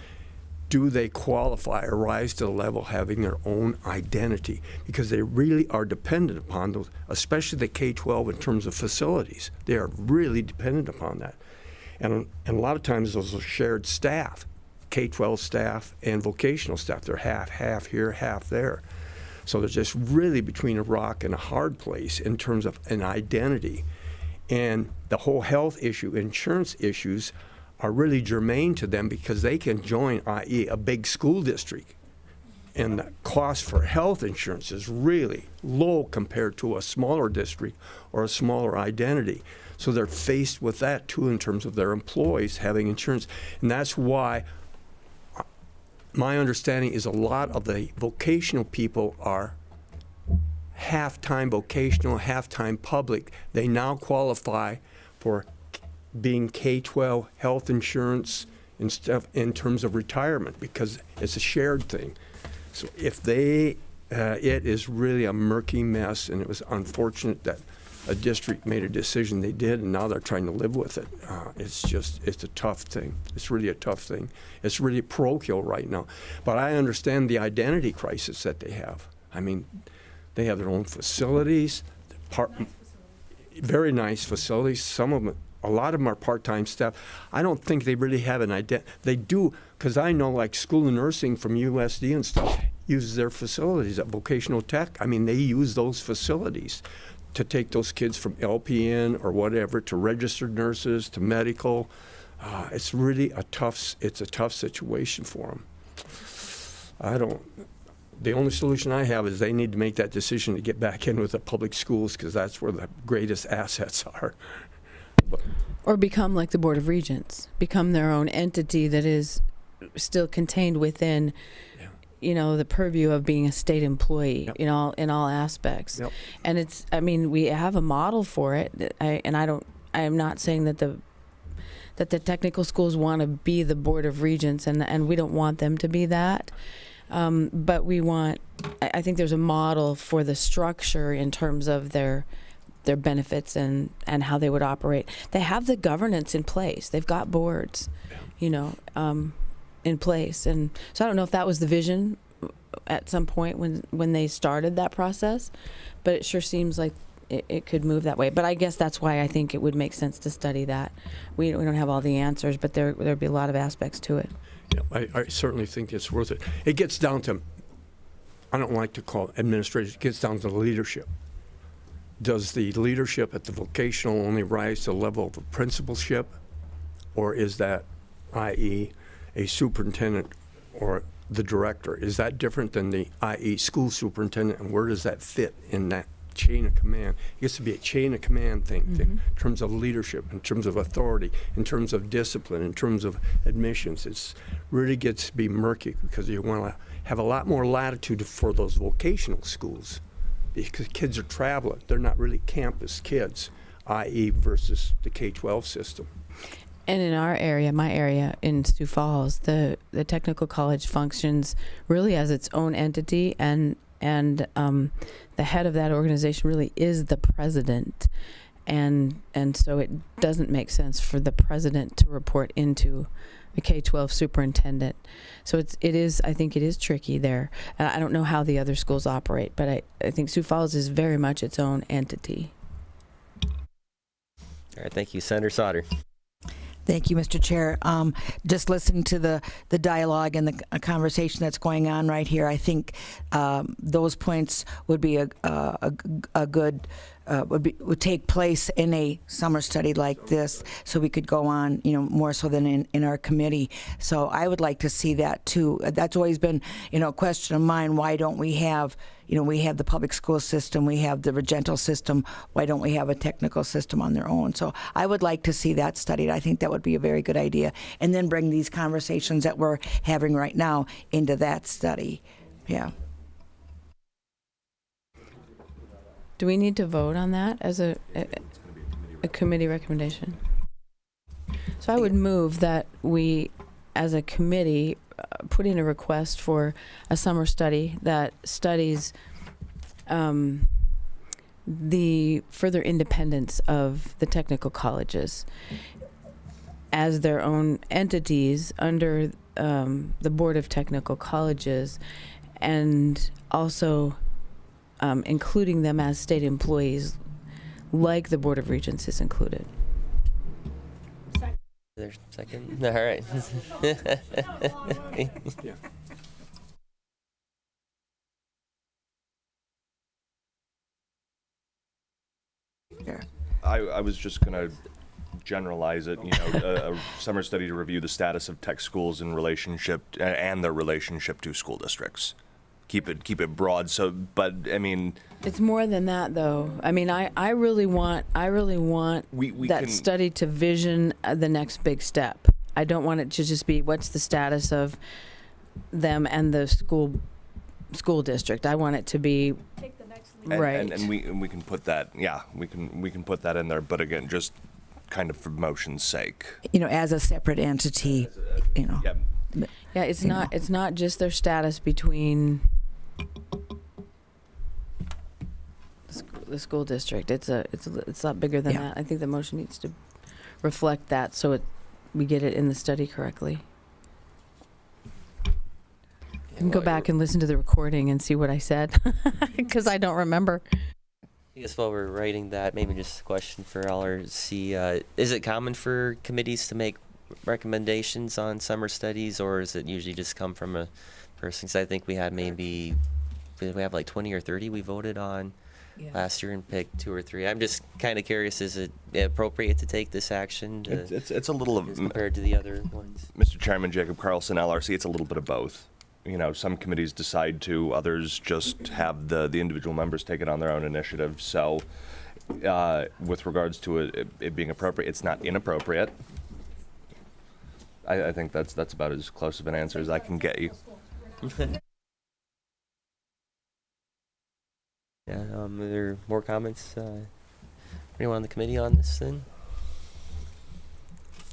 Do they qualify or rise to the level of having their own identity? Because they really are dependent upon those, especially the K-12 in terms of facilities. They are really dependent upon that. And a lot of times those are shared staff, K-12 staff and vocational staff. They're half here, half there. So they're just really between a rock and a hard place in terms of an identity. And the whole health issue, insurance issues, are really germane to them because they can join, i.e. a big school district. And the cost for health insurance is really low compared to a smaller district or a smaller identity. So they're faced with that too in terms of their employees having insurance. And that's why my understanding is a lot of the vocational people are half-time vocational, half-time public. They now qualify for being K-12 health insurance and stuff in terms of retirement because it's a shared thing. So if it is really a murky mess, and it was unfortunate that a district made a decision they did, and now they're trying to live with it. It's a tough thing. It's really a tough thing. It's really parochial right now. But I understand the identity crisis that they have. I mean, they have their own facilities, very nice facilities. Some of them, a lot of them are part-time staff. I don't think they really have an identity. They do, because I know like school of nursing from USD and stuff uses their facilities at Vocational Tech. I mean, they use those facilities to take those kids from LPN or whatever to registered nurses to medical. It's really a tough situation for them. The only solution I have is they need to make that decision to get back in with the public schools because that's where the greatest assets are. Or become like the Board of Regents, become their own entity that is still contained within, the purview of being a state employee, in all aspects. Yep. And we have a model for it. I am not saying that the technical schools want to be the Board of Regents, and we don't want them to be that. But I think there's a model for the structure in terms of their benefits and how they would operate. They have the governance in place. They've got boards, in place. And so I don't know if that was the vision at some point when they started that process, but it sure seems like it could move that way. But I guess that's why I think it would make sense to study that. We don't have all the answers, but there'd be a lot of aspects to it. Yeah, I certainly think it's worth it. It gets down to, I don't like to call it administration, it gets down to leadership. Does the leadership at the vocational only rise to the level of a principalship, or is that, i.e., a superintendent or the director? Is that different than the, i.e., school superintendent, and where does that fit in that chain of command? It gets to be a chain of command thing in terms of leadership, in terms of authority, in terms of discipline, in terms of admissions. It really gets to be murky because you want to have a lot more latitude for those vocational schools because kids are traveling. They're not really campus kids, i.e. versus the K-12 system. And in our area, my area in Sioux Falls, the technical college functions really as its own entity, and the head of that organization really is the president, and so it doesn't make sense for the president to report into a K-12 superintendent. So I think it is tricky there. And I don't know how the other schools operate, but I think Sioux Falls is very much its own entity. All right, thank you. Senator Sauter. Thank you, Mr. Chair. Just listening to the dialogue and the conversation that's going on right here, I think those points would be a good would take place in a summer study like this, so we could go on, more so than in our committee. So I would like to see that too. That's always been, a question of mine. Why don't we have, we have the public school system, we have the regental system. Why don't we have a technical system on their own? So I would like to see that studied. I think that would be a very good idea. And then bring these conversations that we're having right now into that study. Yeah. Do we need to vote on that as a committee recommendation? So I would move that we, as a committee, put in a request for a summer study that studies the further independence of the technical colleges as their own entities under the Board of Technical Colleges, and also including them as state employees, like the Board of Regents is included. There's a second. All right. I was just going to generalize it, a summer study to review the status of tech schools in relationship and their relationship to school districts. Keep it broad. So, but I mean, it's more than that, though. I mean, I really want that study to vision the next big step. I don't want it to just be what's the status of them and the school district. I want it to be right. And we can put that. Yeah, we can put that in there. But again, just kind of for motion's sake. As a separate entity. Yep. Yeah, it's not just their status between the school district. It's a lot bigger than that. I think the motion needs to reflect that, so we get it in the study correctly. You can go back and listen to the recording and see what I said, because I don't remember. I guess while we're writing that, maybe just a question for LRC. Is it common for committees to make recommendations on summer studies, or is it usually just come from a person? Because I think we had we have like 20 or 30 we voted on last year and picked 2 or 3. I'm just kind of curious, is it appropriate to take this action it's a little of compared to the other ones? Mr. Chairman, Jacob Carlson, LRC, it's a little bit of both. Some committees decide to, others just have the individual members take it on their own initiative. So with regards to it being appropriate, it's not inappropriate. I think that's about as close of an answer as I can get you. Yeah, are there more comments? Anyone on the committee on this then?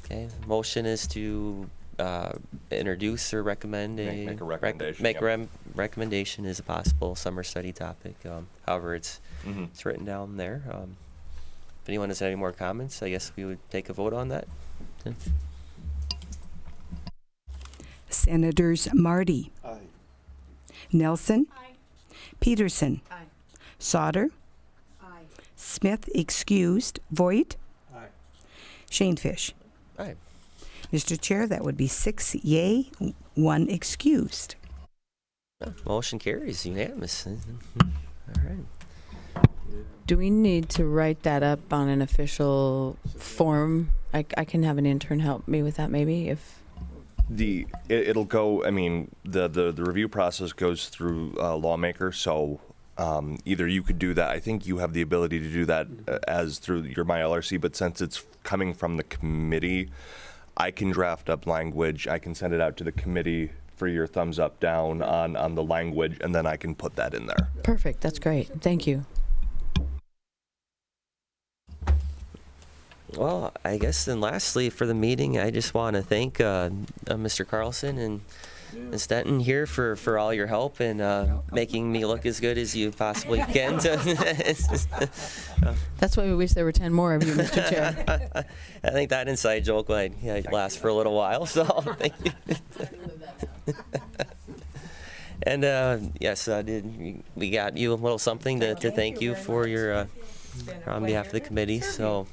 Okay, the motion is to introduce or recommend make a recommendation. Recommendation is a possible summer study topic. However, it's written down there. If anyone has any more comments, I guess we would take a vote on that. Senators Marty. Aye. Nelson. Aye. Peterson. Aye. Sauter. Aye. Smith excused. Voigt. Aye. Shanefish. Aye. Mr. Chair, that would be 6 yay, 1 excused. Motion carries unanimous. All right. Do we need to write that up on an official form? I can have an intern help me with that, maybe, if. It'll go. I mean, the review process goes through lawmaker. So either you could do that. I think you have the ability to do that as through your MyLRC. But since it's coming from the committee, I can draft up language. I can send it out to the committee for your thumbs up, down on the language, and then I can put that in there. Perfect. That's great. Thank you. Well, I guess then lastly for the meeting, I just want to thank Mr. Carlson and Ms. Denton here for all your help and making me look as good as you possibly can. That's why we wish there were 10 more of you, Mr. Chair. I think that inside joke might last for a little while, so thank you. And yes, we got you a little something to thank you for your on behalf of the committee. So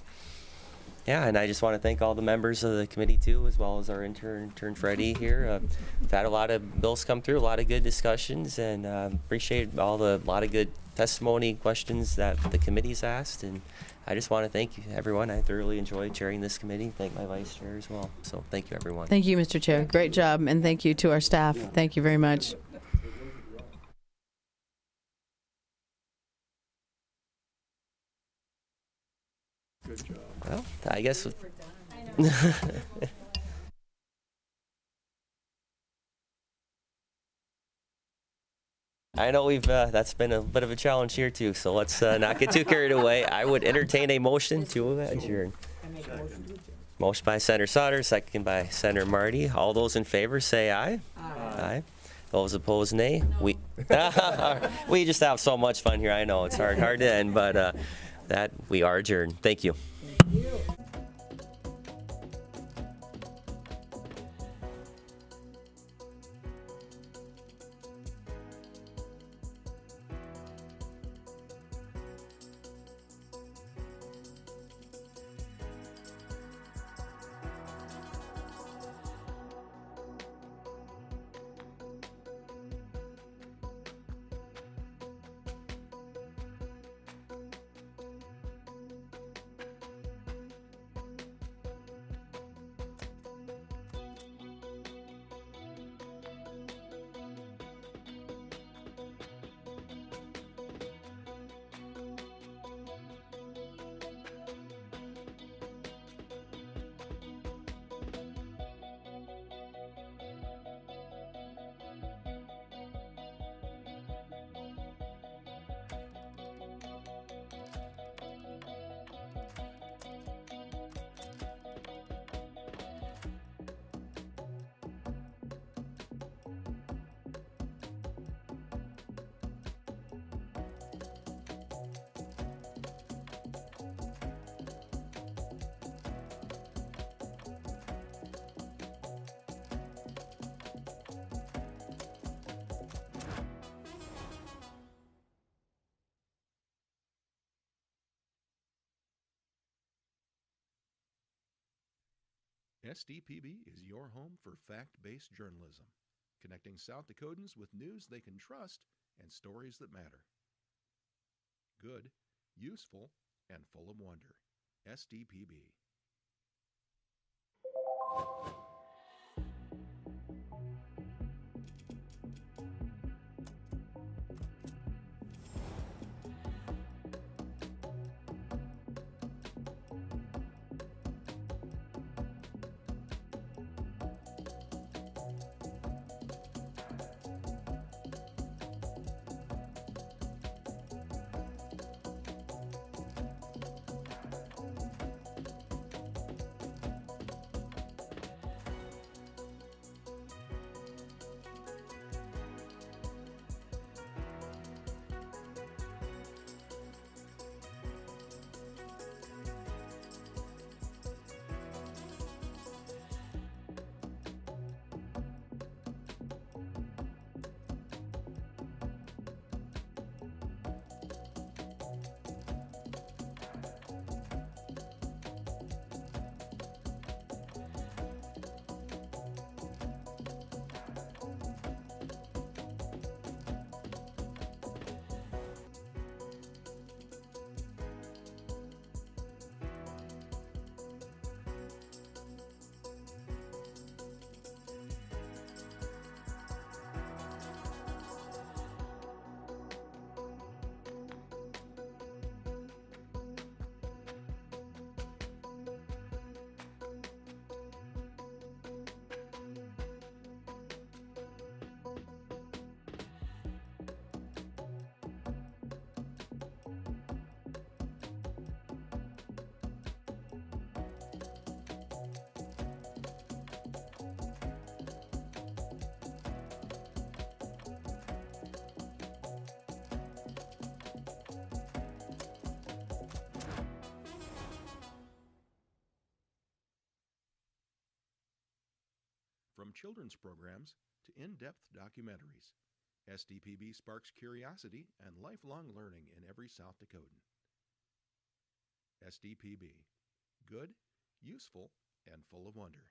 yeah, and I just want to thank all the members of the committee too, as well as our intern Freddie here. We've had a lot of bills come through, a lot of good discussions, and appreciate a lot of good testimony questions that the committee's asked. And I just want to thank you, everyone. I thoroughly enjoyed chairing this committee. Thank my vice chair as well. So thank you, everyone. Thank you, Mr. Chair. Great job, and thank you to our staff. Thank you very much. Good job. Well, I guess. I know we've that's been a bit of a challenge here too, so let's not get too carried away. I would entertain a motion to adjourn. Motion by Senator Sauter, second by Senator Marty. All those in favor say aye. Aye. Those opposed, nay. We just have so much fun here. I know it's hard to end, but that we are adjourned. Thank you. SDPB is your home for fact-based journalism, connecting South Dakotans with news they can trust and stories that matter. Good, useful, and full of wonder. SDPB. From children's programs to in-depth documentaries, SDPB sparks curiosity and lifelong learning in every South Dakotan. SDPB. Good, useful, and full of wonder.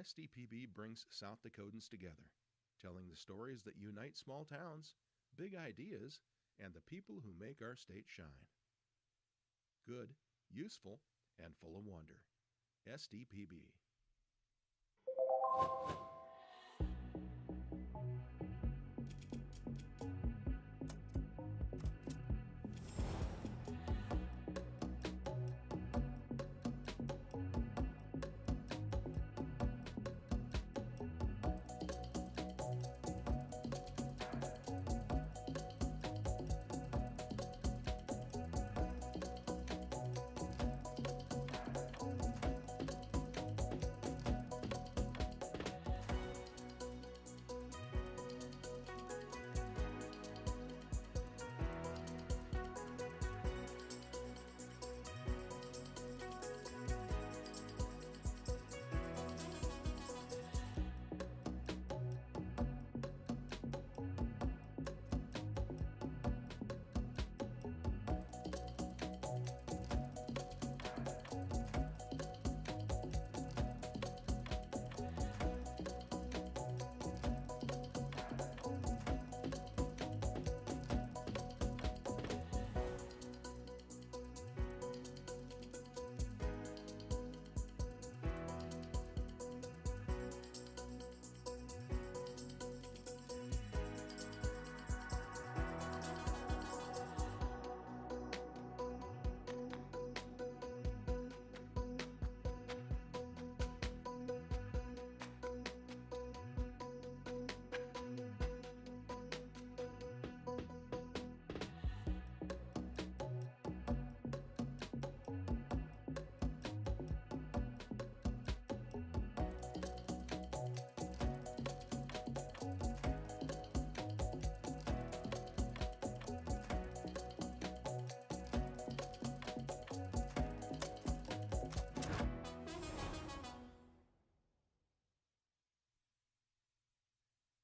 SDPB brings South Dakotans together, telling the stories that unite small towns, big ideas, and the people who make our state shine. Good, useful, and full of wonder. SDPB.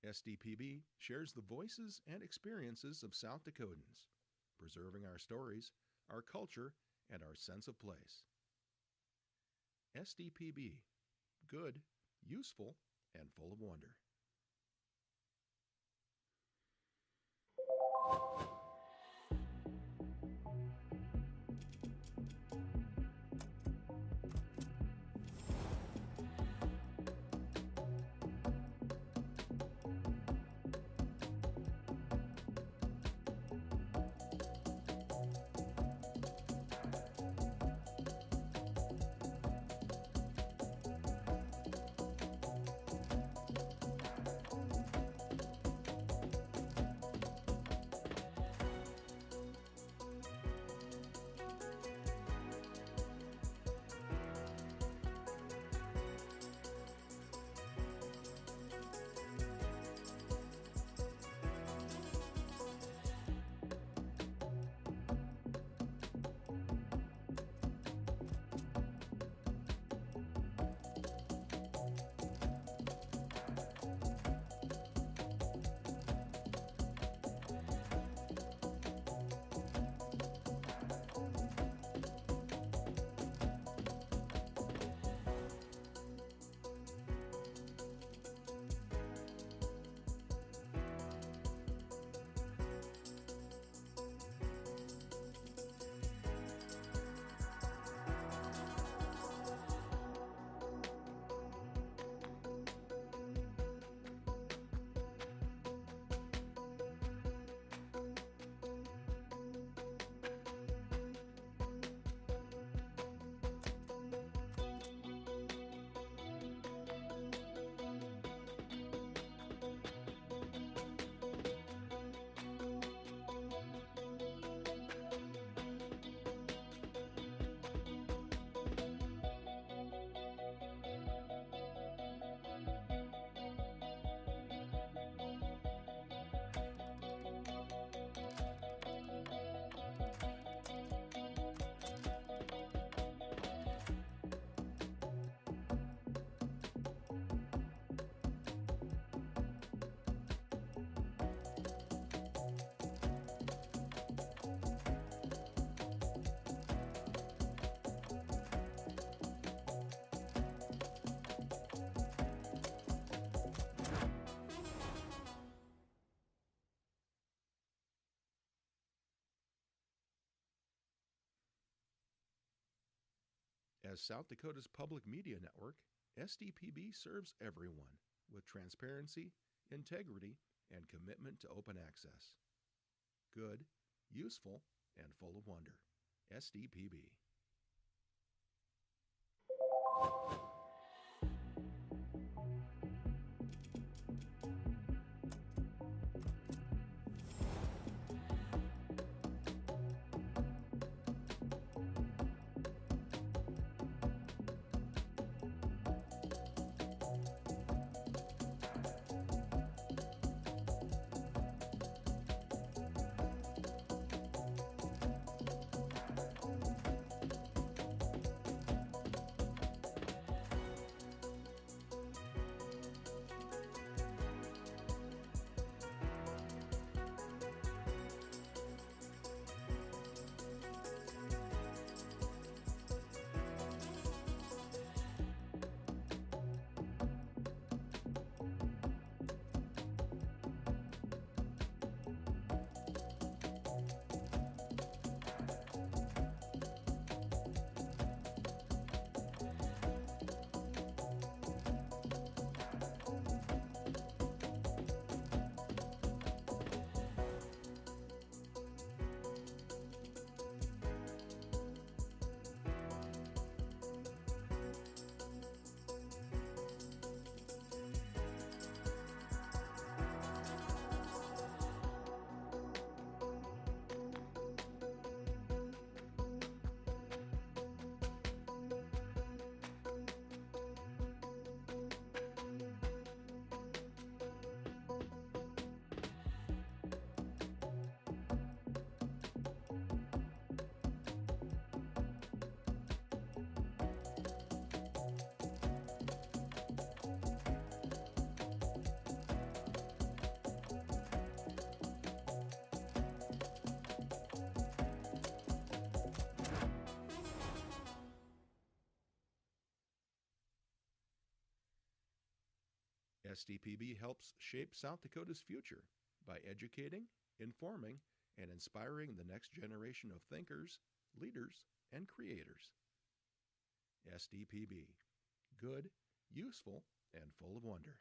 SDPB shares the voices and experiences of South Dakotans, preserving our stories, our culture, and our sense of place. SDPB, good, useful, and full of wonder. As South Dakota's public media network, SDPB serves everyone with transparency, integrity, and commitment to open access. Good, useful, and full of wonder. SDPB. SDPB helps shape South Dakota's future by educating, informing, and inspiring the next generation of thinkers, leaders, and creators. SDPB. Good, useful, and full of wonder.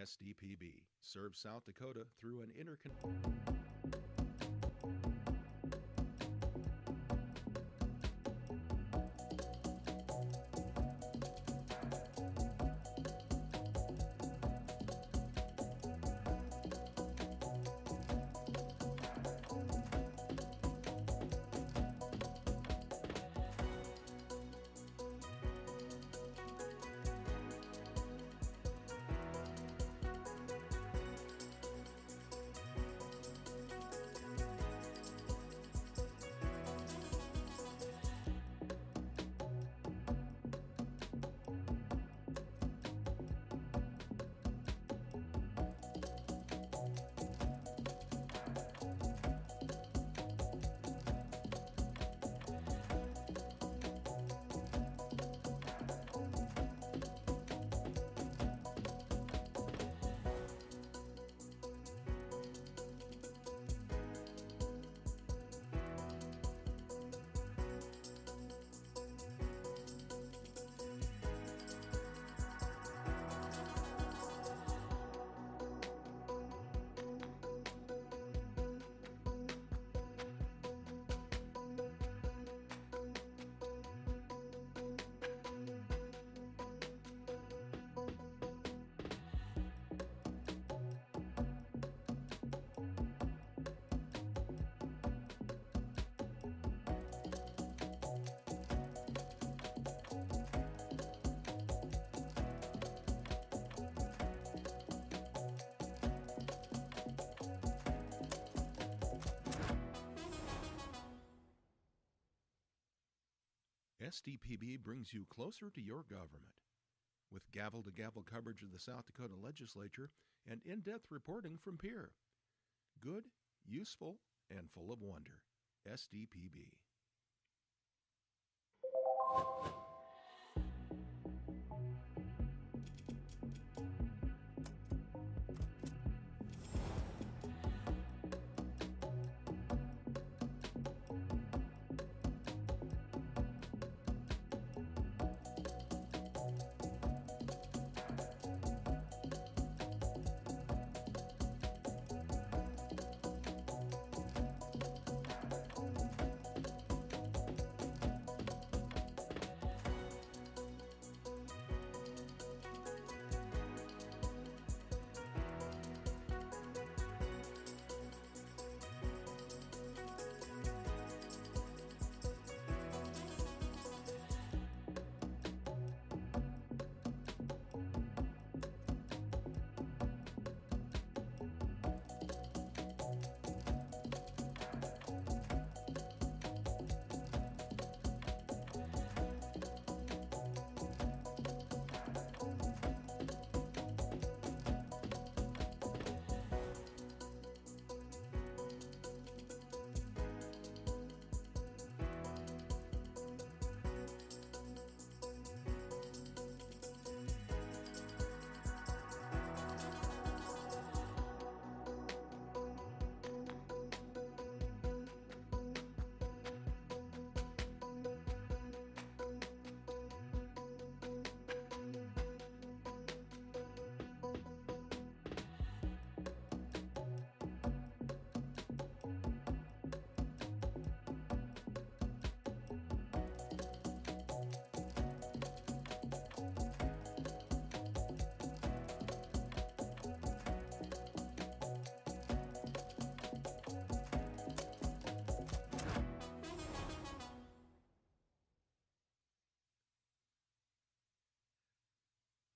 SDPB serves South Dakota through an SDPB brings you closer to your government. With gavel-to-gavel coverage of the South Dakota legislature and in-depth reporting from peer. Good, useful, and full of wonder. SDPB.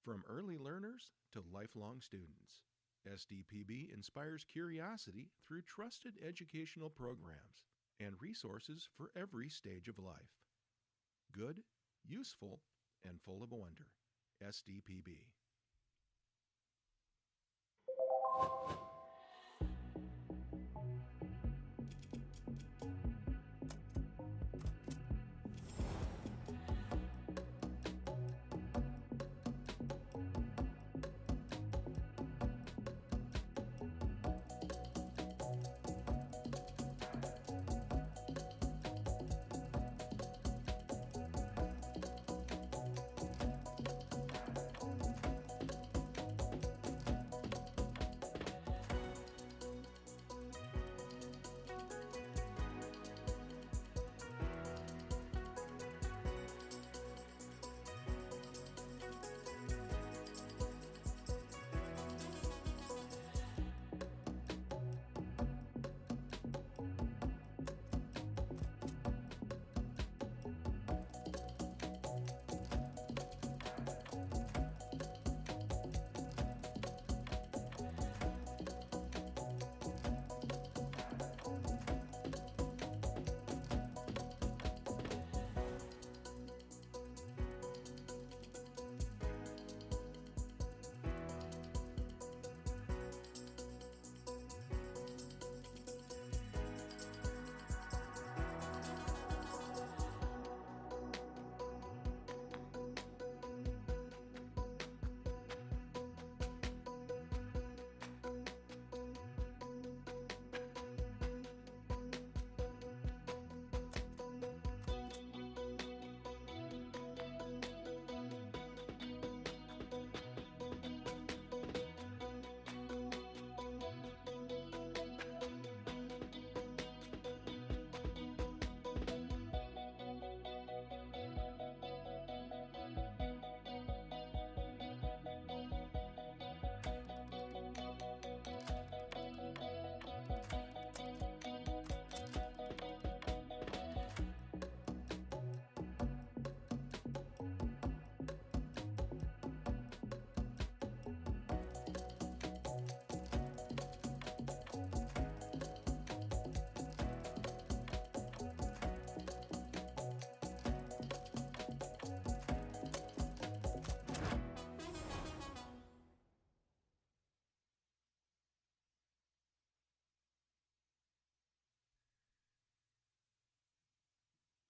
From early learners to lifelong students, SDPB inspires curiosity through trusted educational programs and resources for every stage of life. Good, useful, and full of wonder. SDPB.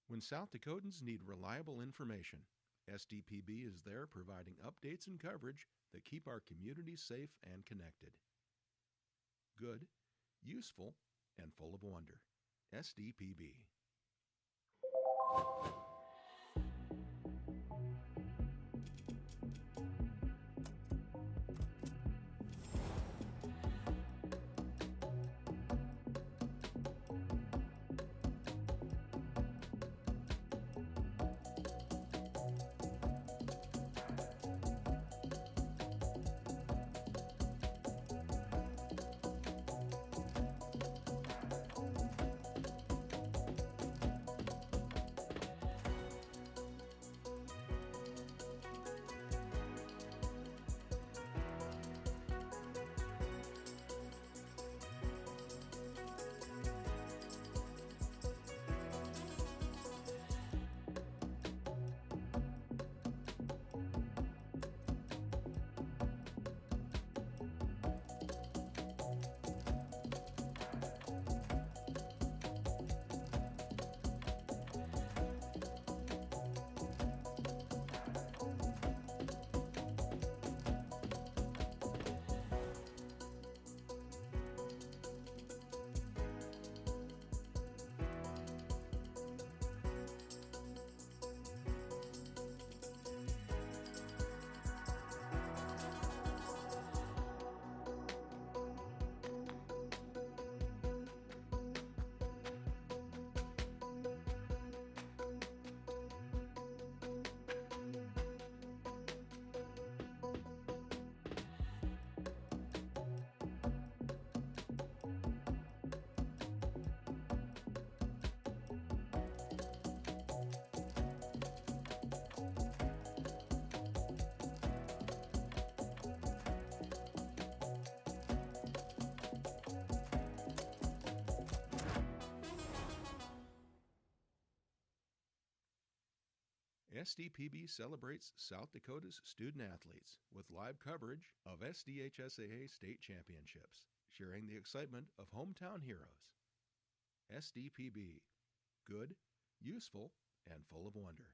When South Dakotans need reliable information, SDPB is there providing updates and coverage that keep our communities safe and connected. Good, useful, and full of wonder. SDPB. SDPB celebrates South Dakota's student athletes with live coverage of SDHSAA state championships, sharing the excitement of hometown heroes. SDPB, good, useful, and full of wonder.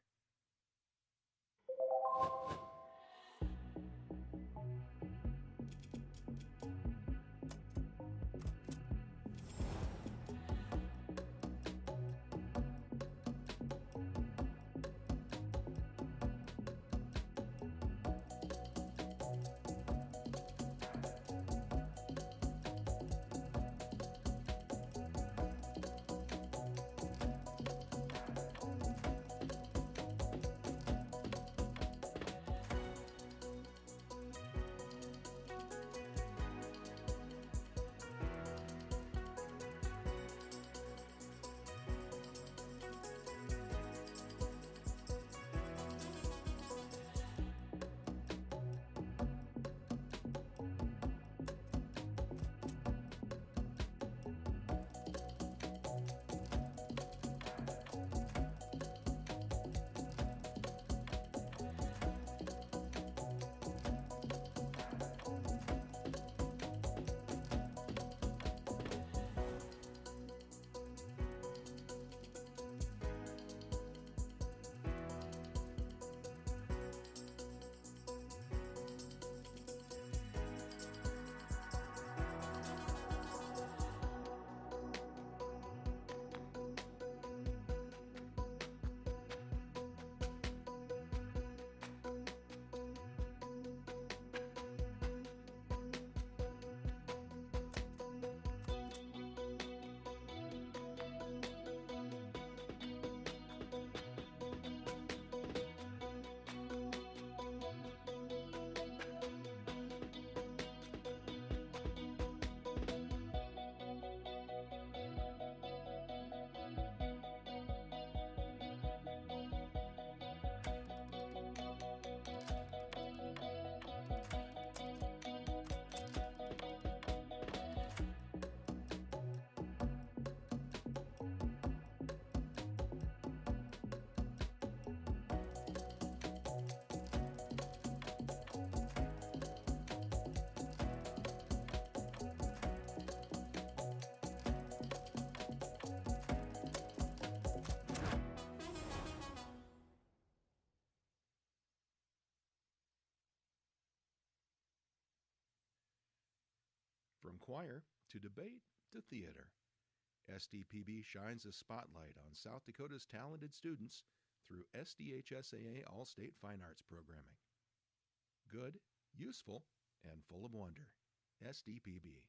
choir to debate to theater, SDPB shines a spotlight on South Dakota's talented students through SDHSAA All-State Fine Arts programming. Good, useful, and full of wonder. SDPB.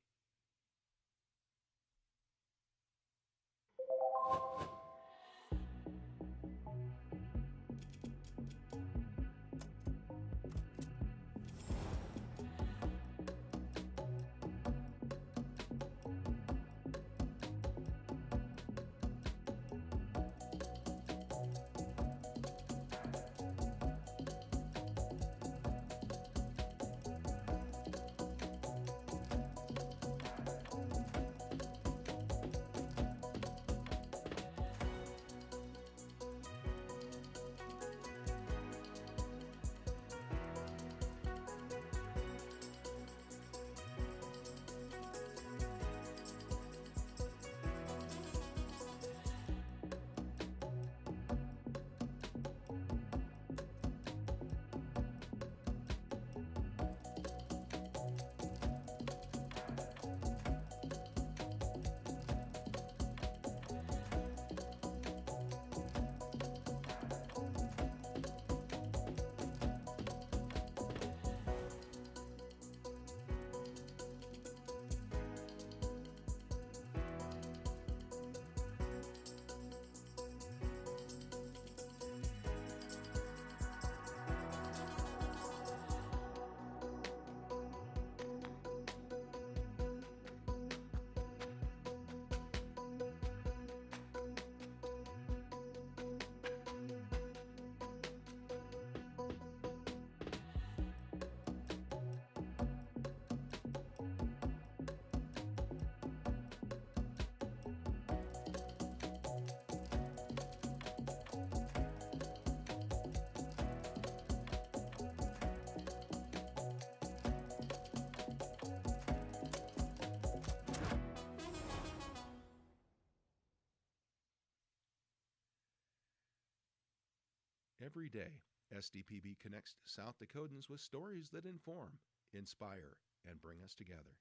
Every day, SDPB connects South Dakotans with stories that inform, inspire, and bring us together.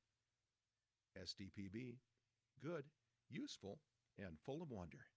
SDPB, good, useful, and full of wonder.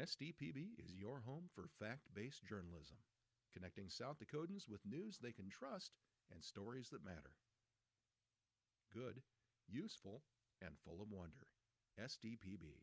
SDPB is your home for fact-based journalism, connecting South Dakotans with news they can trust and stories that matter. Good, useful, and full of wonder. SDPB.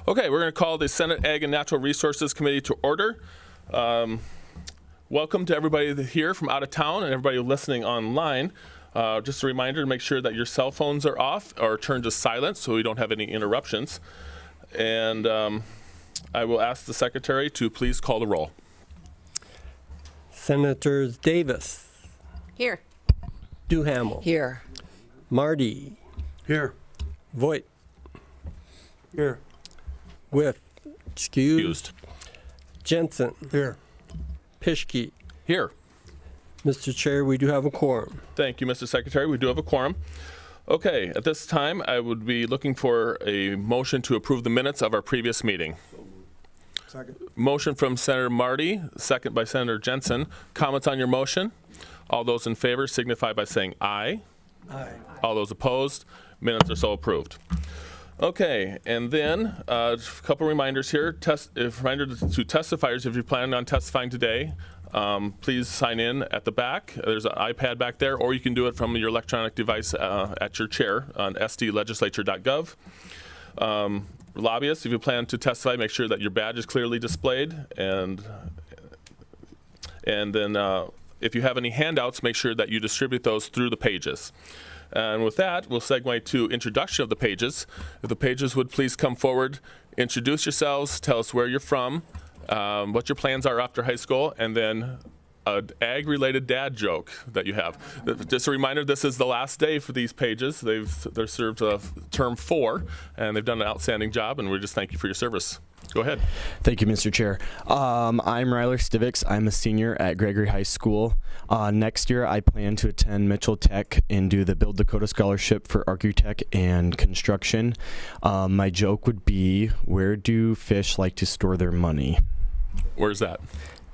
Okay, we're going to call the Senate Ag and Natural Resources Committee to order. Welcome to everybody here from out of town and everybody listening online. Just a reminder to make sure that your cell phones are off or turned to silent so we don't have any interruptions. And I will ask the secretary to please call the roll. Senators Davis. Here. Duhamel. Here. Marty. Here. Voigt. Here. Whiff. Excused. Jensen. Here. Pischke. Here. Mr. Chair, we do have a quorum. Thank you, Mr. Secretary. We do have a quorum. Okay, at this time, I would be looking for a motion to approve the minutes of our previous meeting. Second. Motion from Senator Marty, second by Senator Jensen. Comments on your motion? All those in favor signify by saying aye. Aye. All those opposed? Minutes are so approved. Okay, and then a couple reminders here. Reminder to testifiers, if you're planning on testifying today, please sign in at the back. There's an iPad back there, or you can do it from your electronic device at your chair on sdlegislature.gov. Lobbyists, if you plan to testify, make sure that your badge is clearly displayed. And then if you have any handouts, make sure that you distribute those through the pages. And with that, we'll segue to introduction of the pages. If the pages would please come forward, introduce yourselves, tell us where you're from, what your plans are after high school, and then an ag-related dad joke that you have. Just a reminder, this is the last day for these pages. They're served term 4, and they've done an outstanding job, and we just thank you for your service. Go ahead. Thank you, Mr. Chair. I'm Ryler Stivix. I'm a senior at Gregory High School. Next year, I plan to attend Mitchell Tech and do the Build Dakota Scholarship for Architect and Construction. My joke would be, where do fish like to store their money? Where's that?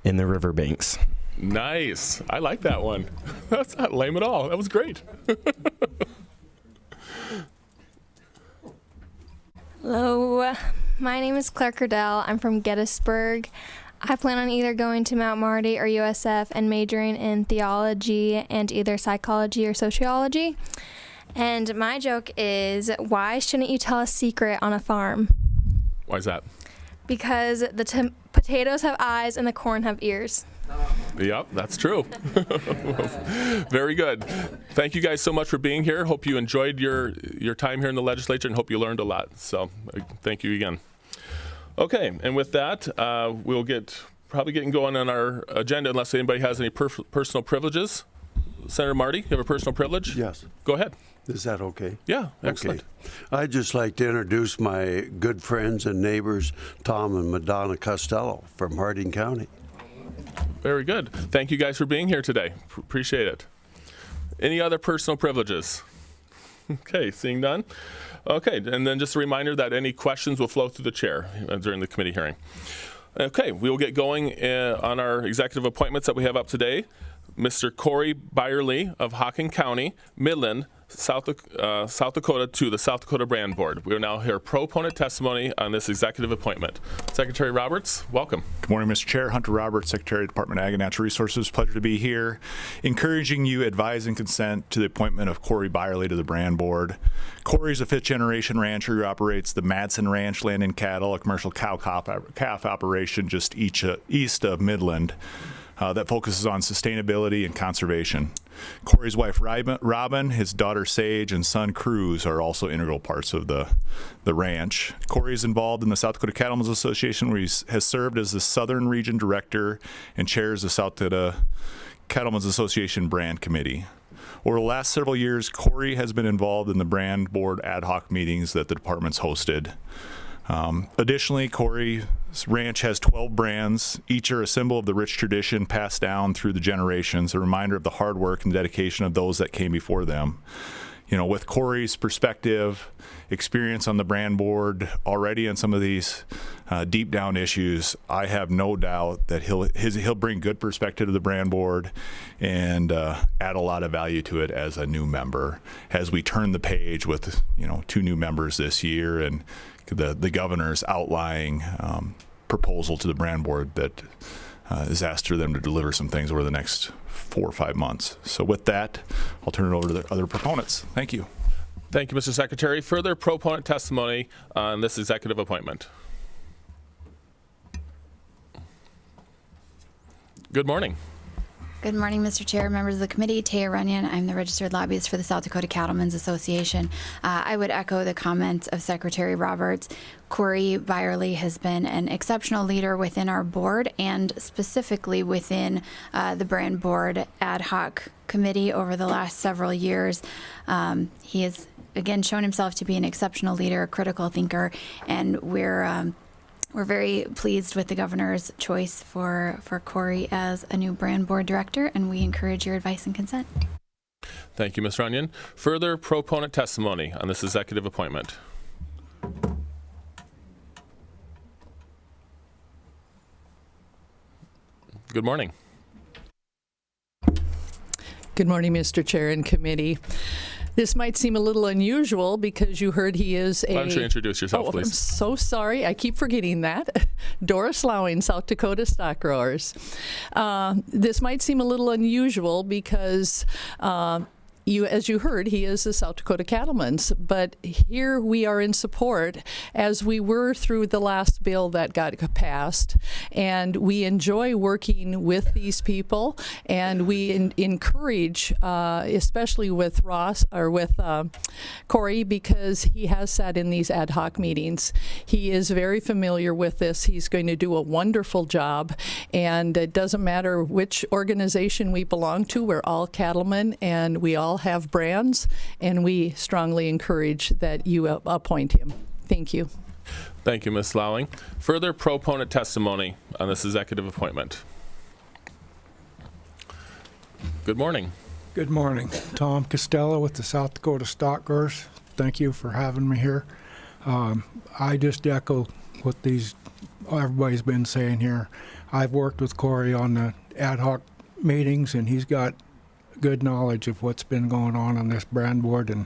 In the riverbanks. Nice. I like that one. That's not lame at all. That was great. Hello, my name is Claire Curdell. I'm from Gettysburg. I plan on either going to Mount Marty or USF and majoring in theology and either psychology or sociology. And my joke is, why shouldn't you tell a secret on a farm? Why is that? Because the potatoes have eyes and the corn have ears. Yep, that's true. Very good. Thank you guys so much for being here. Hope you enjoyed your time here in the legislature and hope you learned a lot. So thank you again. Okay, and with that, we'll probably getting going on our agenda unless anybody has any personal privileges. Senator Marty, you have a personal privilege? Yes. Go ahead. Is that okay? Yeah, excellent. Okay. I'd just like to introduce my good friends and neighbors, Tom and Madonna Costello from Harding County. Very good. Thank you guys for being here today. Appreciate it. Any other personal privileges? Okay, seeing none. Okay, and then just a reminder that any questions will flow through the chair during the committee hearing. Okay, we will get going on our executive appointments that we have up today. Mr. Corey Byerly of Hocking County, Midland, South Dakota to the South Dakota Brand Board. We will now hear proponent testimony on this executive appointment. Secretary Roberts, welcome. Good morning, Mr. Chair. Hunter Roberts, Secretary of the Department of Ag and Natural Resources. Pleasure to be here, encouraging you advise and consent to the appointment of Corey Byerly to the Brand Board. Corey is a fifth-generation rancher who operates the Madsen Ranch Land and Cattle, a commercial cow-calf operation just east of Midland. That focuses on sustainability and conservation. Corey's wife, Robin, his daughter, Sage, and son, Cruz, are also integral parts of the ranch. Corey is involved in the South Dakota Cattlemen's Association, where he has served as the Southern Region Director and chairs the South Dakota Cattlemen's Association Brand Committee. Over the last several years, Corey has been involved in the Brand Board ad hoc meetings that the department's hosted. Additionally, Corey's ranch has 12 brands. Each are a symbol of the rich tradition passed down through the generations, a reminder of the hard work and dedication of those that came before them. You know, with Corey's perspective, experience on the Brand Board already on some of these deep down issues, I have no doubt that he'll bring good perspective to the Brand Board and add a lot of value to it as a new member. As we turn the page with 2 new members this year and the governor's outlying proposal to the Brand Board that is asked for them to deliver some things over the next 4 or 5 months. So with that, I'll turn it over to the other proponents. Thank you. Thank you, Mr. Secretary. Further proponent testimony on this executive appointment. Good morning. Good morning, Mr. Chair, members of the committee. Taya Runyon. I'm the registered lobbyist for the South Dakota Cattlemen's Association. I would echo the comments of Secretary Roberts. Corey Byerly has been an exceptional leader within our board and specifically within the Brand Board ad hoc committee over the last several years. He has, again, shown himself to be an exceptional leader, a critical thinker, and we're very pleased with the governor's choice for Corey as a new Brand Board director, and we encourage your advice and consent. Thank you, Ms. Runyon. Further proponent testimony on this executive appointment. Good morning. Good morning, Mr. Chair and committee. This might seem a little unusual because you heard he is Why don't you introduce yourself, please? I'm so sorry. I keep forgetting that. Doris Lowing, South Dakota Stock Growers. This might seem a little unusual because as you heard, he is the South Dakota Cattlemen's, but here we are in support as we were through the last bill that got passed, and we enjoy working with these people, and we encourage, especially with Corey, because he has sat in these ad hoc meetings. He is very familiar with this. He's going to do a wonderful job, and it doesn't matter which organization we belong to. We're all cattlemen, and we all have brands, and we strongly encourage that you appoint him. Thank you. Thank you, Ms. Lowing. Further proponent testimony on this executive appointment. Good morning. Good morning. Tom Costello with the South Dakota Stock Growers. Thank you for having me here. I just echo what everybody's been saying here. I've worked with Corey on the ad hoc meetings, and he's got good knowledge of what's been going on this Brand Board and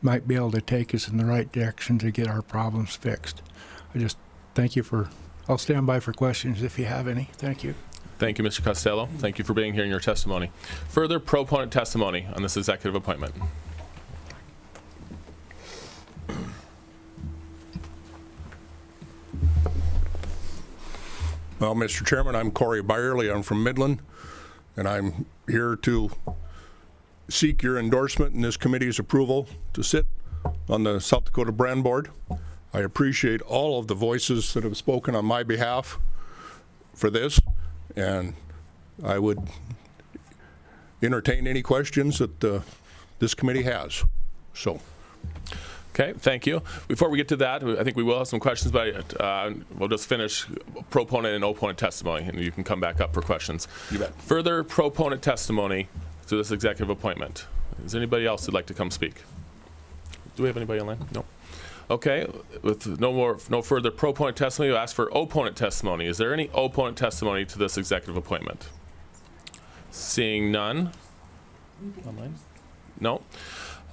might be able to take us in the right direction to get our problems fixed. I just thank you I'll stand by for questions if you have any. Thank you. Thank you, Mr. Costello. Thank you for being here in your testimony. Further proponent testimony on this executive appointment. Well, Mr. Chairman, I'm Corey Byerly. I'm from Midland, and I'm here to seek your endorsement and this committee's approval to sit on the South Dakota Brand Board. I appreciate all of the voices that have spoken on my behalf for this, and I would entertain any questions that this committee has. Okay, thank you. Before we get to that, I think we will have some questions, but we'll just finish proponent and opponent testimony, and you can come back up for questions. You bet. Further proponent testimony to this executive appointment. Is there anybody else who'd like to come speak? Do we have anybody online? No. Okay, with no further proponent testimony, we'll ask for opponent testimony. Is there any opponent testimony to this executive appointment? Seeing none. Online? No.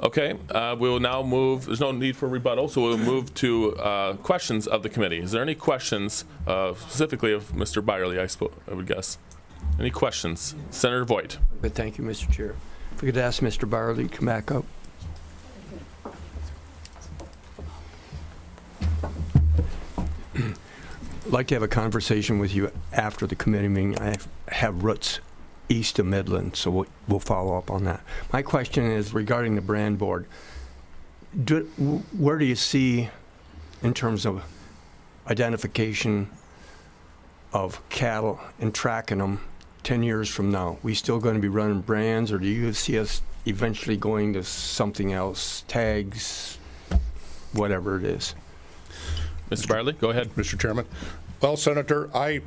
Okay, we will now move, there's no need for rebuttal, so we'll move to questions of the committee. Is there any questions specifically of Mr. Byerly, I would guess? Any questions? Senator Voigt. But thank you, Mr. Chair. If we could ask Mr. Byerly to come back up. I'd like to have a conversation with you after the committee meeting. I have roots east of Midland, so we'll follow up on that. My question is regarding the brand board. Where do you see, in terms of identification of cattle and tracking them 10 years from now? We still going to be running brands, or do you see us eventually going to something else, tags, whatever it is? Mr. Byerly, go ahead. Mr. Chairman. Well, Senator, I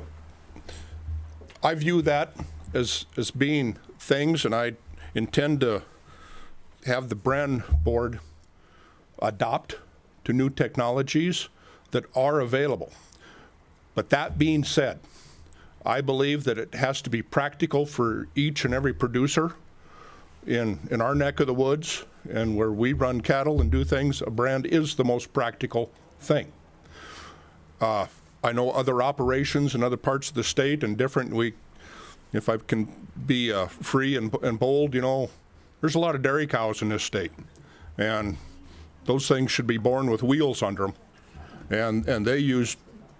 view that as being things, and I intend to have the brand board adopt to new technologies that are available. But that being said, I believe that it has to be practical for each and every producer in our neck of the woods and where we run cattle and do things. A brand is the most practical thing. I know other operations in other parts of the state and different. If I can be free and bold, there's a lot of dairy cows in this state, and those things should be born with wheels under them, and they use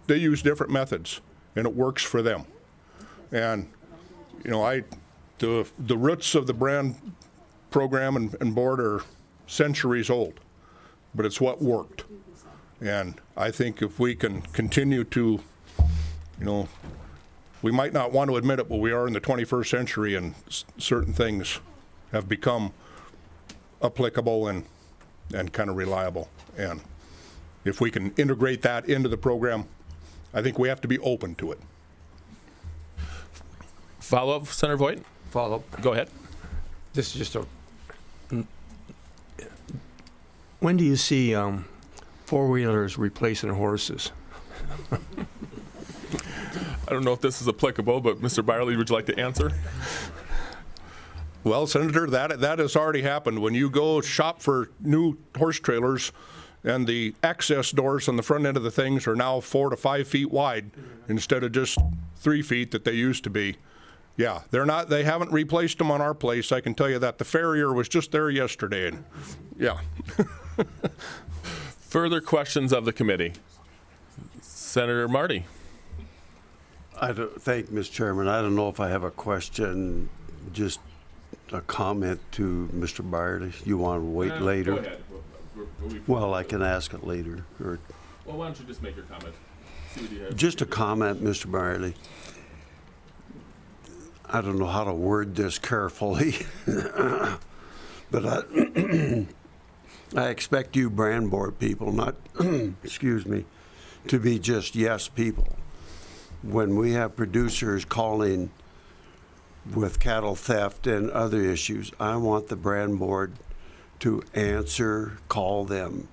different methods, and it works for them. And the roots of the brand program and board are centuries old, but it's what worked. And I think if we can continue to, we might not want to admit it, but we are in the 21st century, and certain things have become applicable and kind of reliable. And if we can integrate that into the program, I think we have to be open to it. Follow-up, Senator Voigt? Follow-up. Go ahead. This is just when do you see four-wheelers replacing horses? I don't know if this is applicable, but Mr. Byerly, would you like to answer? Well, Senator, that has already happened. When you go shop for new horse trailers, and the access doors on the front end of the things are now 4 to 5 feet wide instead of just 3 feet that they used to be. Yeah, they haven't replaced them on our place. I can tell you that. The farrier was just there yesterday. And yeah. Further questions of the committee? Senator Marty. Thank you, Mr. Chairman. I don't know if I have a question, just a comment to Mr. Byerly. You want to wait later? Go ahead. Well, I can ask it later. Well, why don't you just make your comment? See what you have. Just a comment, Mr. Byerly. I don't know how to word this carefully, but I expect you brand board people, not, excuse me, to be just yes people. When we have producers calling with cattle theft and other issues, I want the brand board to answer, call them,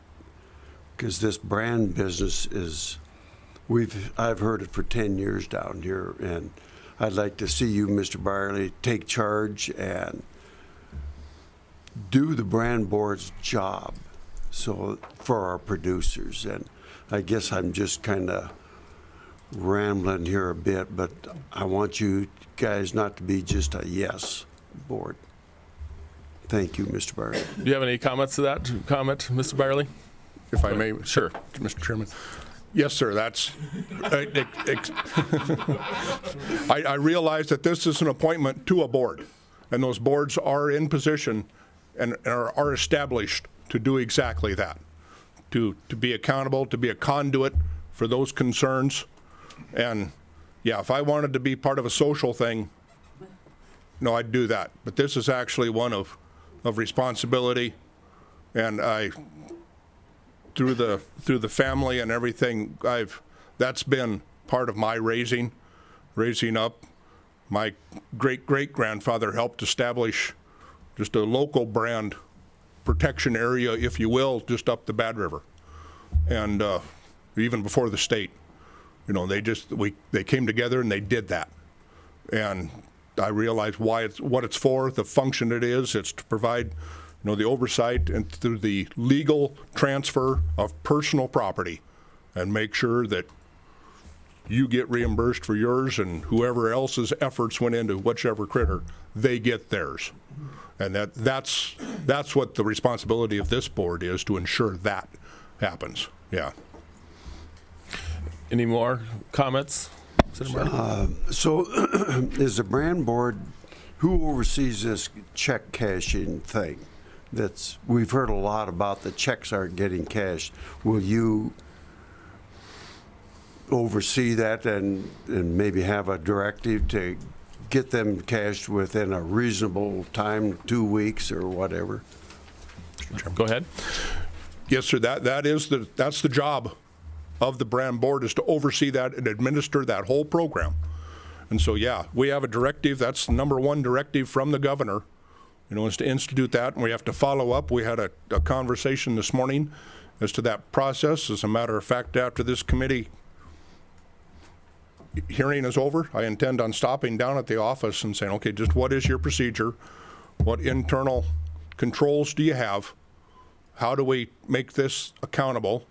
because this brand business is, I've heard it for 10 years down here, and I'd like to see you, Mr. Byerly, take charge and do the brand board's job for our producers. And I guess I'm just kind of rambling here a bit, but I want you guys not to be just a yes board. Thank you, Mr. Byerly. Do you have any comments to that comment, Mr. Byerly? If I may, sure, Mr. Chairman. Yes, sir. That's. I realize that this is an appointment to a board, and those boards are in position and are established to do exactly that, to be accountable, to be a conduit for those concerns. And yeah, if I wanted to be part of a social thing, no, I'd do that. But this is actually one of responsibility, and through the family and everything, that's been part of my raising up. My great-great-grandfather helped establish just a local brand protection area, if you will, just up the Bad River, and even before the state. They came together and they did that, and I realized what it's for, the function it is. It's to provide, the oversight and through the legal transfer of personal property, and make sure that you get reimbursed for yours, and whoever else's efforts went into whichever critter, they get theirs. And that's what the responsibility of this board is, to ensure that happens. Yeah. Any more comments? So is the brand board, who oversees this check cashing thing? We've heard a lot about the checks aren't getting cashed. Will you oversee that and maybe have a directive to get them cashed within a reasonable time, 2 weeks or whatever? Go ahead. Yes, sir. That's the job of the brand board, is to oversee that and administer that whole program. And so, yeah, we have a directive. That's the number one directive from the governor, is to institute that, and we have to follow up. We had a conversation this morning as to that process. As a matter of fact, after this committee hearing is over, I intend on stopping down at the office and saying, okay, just what is your procedure? What internal controls do you have? How do we make this accountable?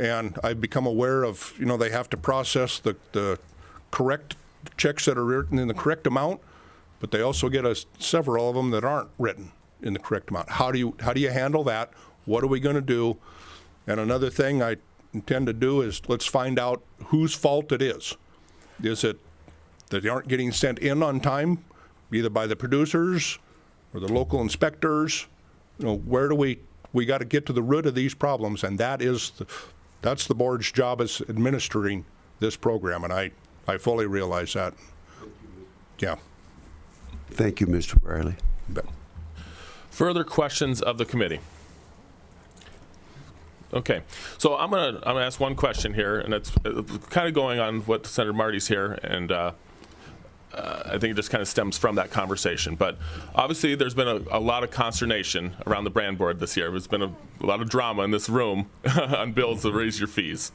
And I've become aware of, they have to process the correct checks that are written in the correct amount, but they also get several of them that aren't written in the correct amount. How do you handle that? What are we going to do? And another thing I intend to do is, let's find out whose fault it is. Is it that they aren't getting sent in on time, either by the producers or the local inspectors? Where do we got to get to the root of these problems, and that's the board's job, is administering this program, and I fully realize that. Yeah. Thank you, Mr. Briley. Further questions of the committee? Okay, so I'm gonna ask one question here, and it's kind of going on what Senator Marty's here, and I think it just kind of stems from that conversation. But obviously, there's been a lot of consternation around the brand board this year. There's been a lot of drama in this room on bills to raise your fees.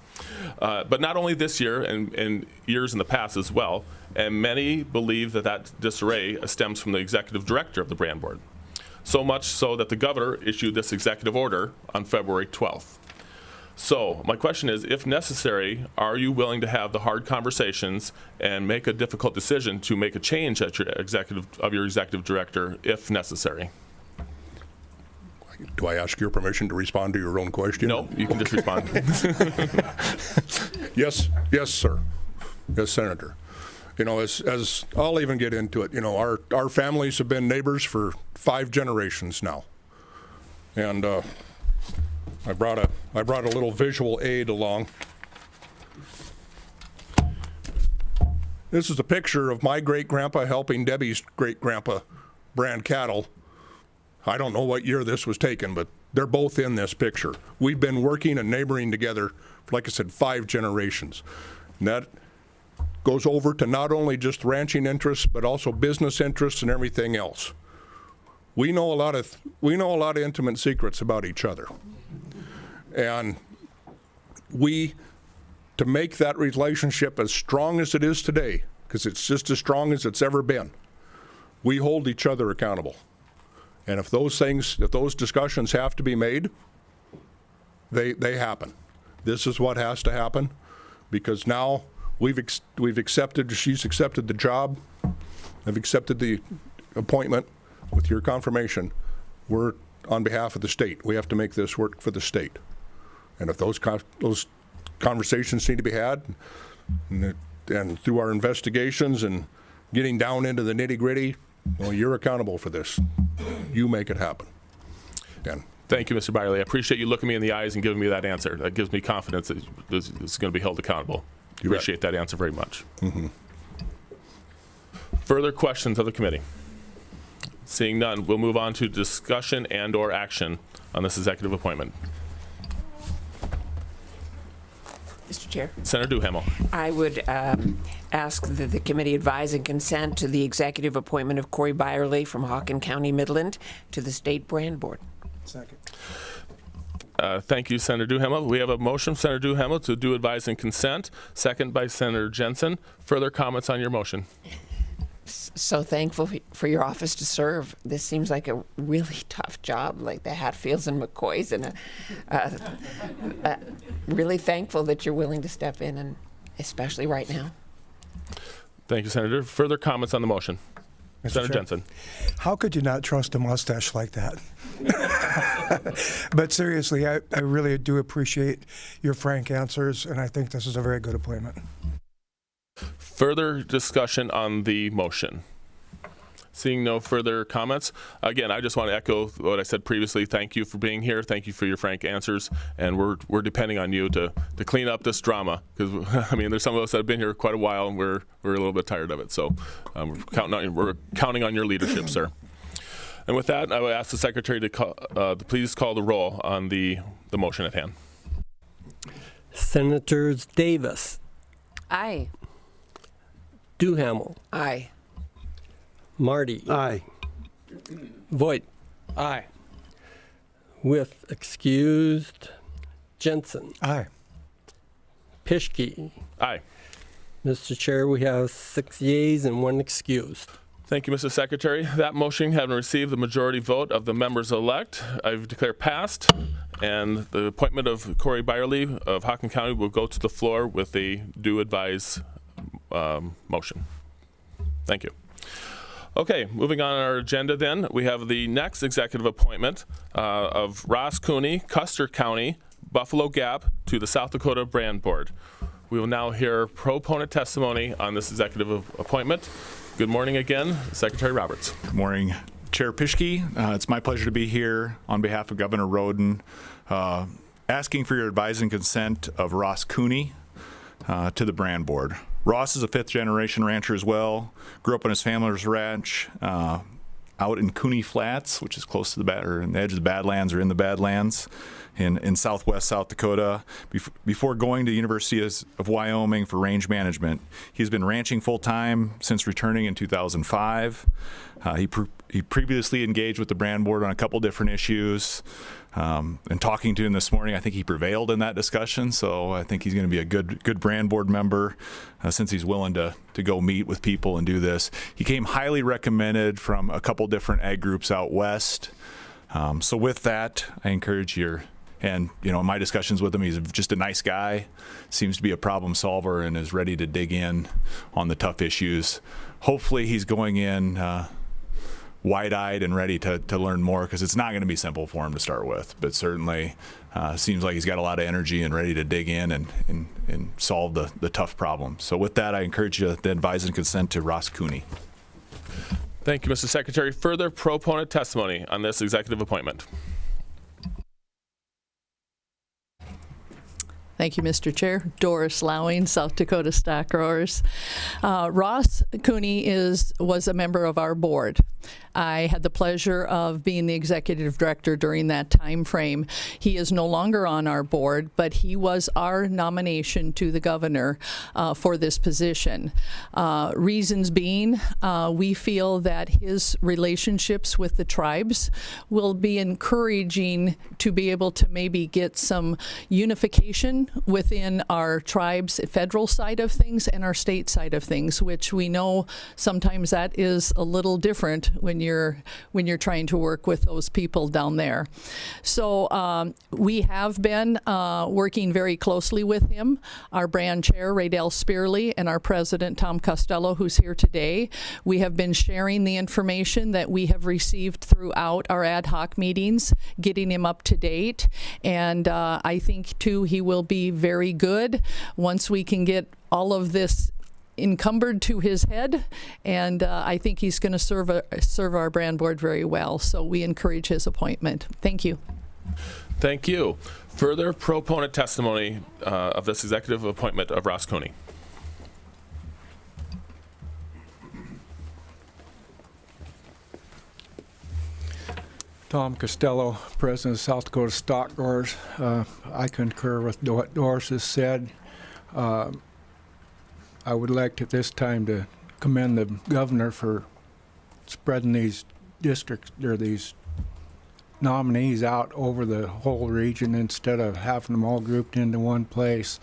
But not only this year, and years in the past as well. And many believe that disarray stems from the executive director of the brand board. So much so that the governor issued this executive order on February 12th. So my question is, if necessary, are you willing to have the hard conversations and make a difficult decision to make a change at your executive director if necessary? Do I ask your permission to respond to your own question? No, you can just respond. Yes, sir. Yes, Senator. As I'll even get into it, our families have been neighbors for 5 generations now. And I brought a little visual aid along. This is a picture of my great-grandpa helping Debbie's great-grandpa brand cattle. I don't know what year this was taken, but they're both in this picture. We've been working and neighboring together for, like I said, 5 generations. And that goes over to not only just ranching interests, but also business interests and everything else. We know a lot of intimate secrets about each other. And to make that relationship as strong as it is today, because it's just as strong as it's ever been, we hold each other accountable. And if those discussions have to be made, they happen. This is what has to happen, because now she's accepted the job, I've accepted the appointment with your confirmation. We're on behalf of the state. We have to make this work for the state. And if those conversations need to be had, and through our investigations and getting down into the nitty-gritty, well, you're accountable for this. You make it happen. And thank you, Mr. Byerly. I appreciate you looking me in the eyes and giving me that answer. That gives me confidence that this is going to be held accountable. Appreciate that answer very much. Mm-hmm. Further questions of the committee? Seeing none, we'll move on to discussion and/or action on this executive appointment. Mr. Chair. Senator Duhamel. I would ask that the committee advise and consent to the executive appointment of Corey Byerly from Hawken County, Midland, to the State Brand Board. Second. Thank you, Senator Duhamel. We have a motion, Senator Duhamel, to do advise and consent. Second by Senator Jensen. Further comments on your motion? so thankful for your office to serve. This seems like a really tough job, like the Hatfields and McCoys, and really thankful that you're willing to step in, and especially right now. Thank you, Senator. Further comments on the motion? Senator Chair, Jensen. How could you not trust a mustache like that? But seriously, I really do appreciate your frank answers, and I think this is a very good appointment. Further discussion on the motion? Seeing no further comments, again, I just want to echo what I said previously. Thank you for being here. Thank you for your frank answers, and we're depending on you to clean up this drama, because I mean, there's some of us that have been here quite a while, and we're a little bit tired of it. So we're counting on your leadership, sir. And with that, I would ask the secretary to please call the roll on the motion at hand. Senators Davis, Aye. Duhamel, Aye. Marty, Aye. Voigt, Aye. with excused, Jensen, Aye. Pischke. Aye. Mr. Chair, we have 6 yeas and 1 excused. Thank you, Mr. Secretary. That motion, having received the majority vote of the members-elect, I've declared passed, and the appointment of Corey Byerly of Hockin County will go to the floor with a due advise motion. Thank you. Okay, moving on our agenda then, we have the next executive appointment of Ross Cooney, Custer County, Buffalo Gap, to the South Dakota Brand Board. We will now hear proponent testimony on this executive appointment. Good morning again, Secretary Roberts. Good morning, Chair Pischke. It's my pleasure to be here on behalf of Governor Roden, asking for your advice and consent of Ross Cooney to the Brand Board. Ross is a 5th-generation rancher as well. Grew up on his family's ranch out in Cooney Flats, which is close to the edge of the Badlands, or in the Badlands in southwest South Dakota. Before going to the University of Wyoming for range management, he's been ranching full-time since returning in 2005. He previously engaged with the Brand Board on a couple different issues. And talking to him this morning, I think he prevailed in that discussion, so I think he's going to be a good Brand Board member since he's willing to go meet with people and do this. He came highly recommended from a couple different ag groups out west. So with that, I encourage in my discussions with him, he's just a nice guy, seems to be a problem solver, and is ready to dig in on the tough issues. Hopefully he's going in wide-eyed and ready to learn more, because it's not going to be simple for him to start with, but certainly seems like he's got a lot of energy and ready to dig in and solve the tough problems. So with that, I encourage you to advise and consent to Ross Cooney. Thank you, Mr. Secretary. Further proponent testimony on this executive appointment. Thank you, Mr. Chair. Doris Lowing, South Dakota Stock Growers. Ross Cooney was a member of our board. I had the pleasure of being the executive director during that time frame. He is no longer on our board, but he was our nomination to the governor for this position. Reasons being, we feel that his relationships with the tribes will be encouraging to be able to maybe get some unification within our tribes' federal side of things and our state side of things, which we know sometimes that is a little different when you're trying to work with those people down there. So we have been working very closely with him, our brand chair, Raydell Spearley, and our president, Tom Costello, who's here today. We have been sharing the information that we have received throughout our ad hoc meetings, getting him up to date. And I think, too, he will be very good once we can get all of this encumbered to his head, and I think he's going to serve our brand board very well. So we encourage his appointment. Thank you. Thank you. Further proponent testimony of this executive appointment of Ross Cooney. Tom Costello, President of South Dakota Stock Growers. I concur with what Doris has said. I would like at this time to commend the governor for spreading these districts or these nominees out over the whole region instead of having them all grouped into one place.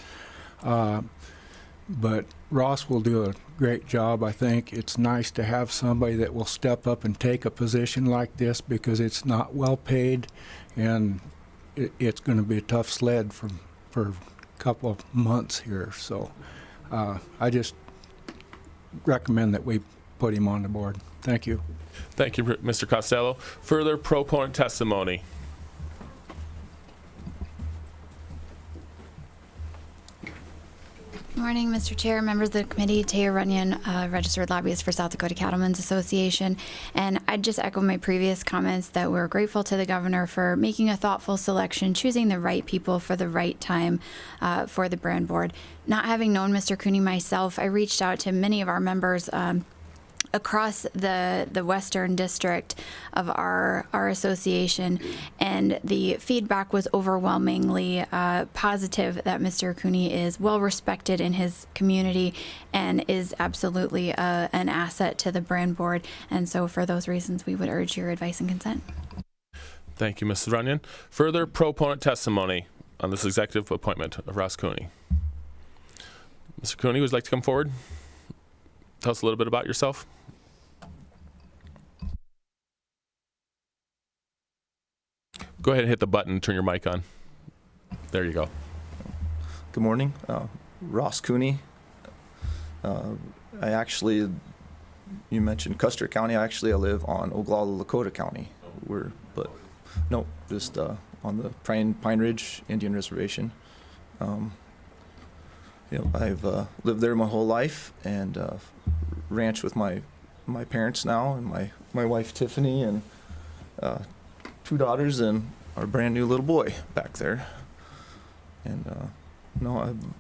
but Ross will do a great job. I think it's nice to have somebody that will step up and take a position like this because it's not well paid, and it's going to be a tough sled for a couple of months here. So I just recommend that we put him on the board. Thank you. Thank you, Mr. Costello. Further proponent testimony. Good morning, Mr. Chair, members of the committee. Taya Runyon, registered lobbyist for South Dakota Cattlemen's Association. And I'd just echo my previous comments that we're grateful to the governor for making a thoughtful selection, choosing the right people for the right time for the brand board. Not having known Mr. Cooney myself, I reached out to many of our members across the western district of our association, and the feedback was overwhelmingly positive that Mr. Cooney is well respected in his community and is absolutely an asset to the brand board. And so for those reasons, we would urge your advice and consent. Thank you, Mrs. Runyon. Further proponent testimony on this executive appointment of Ross Cooney. Mr. Cooney, would you like to come forward? Tell us a little bit about yourself. Go ahead and hit the button and turn your mic on. There you go. Good morning. Ross Cooney. I actually, you mentioned Custer County. I live on Oglala, Lakota County. Just on the Pine Ridge Indian Reservation. I've lived there my whole life and ranch with my parents now, and my wife Tiffany, and 2 daughters and our brand new little boy back there. And I'm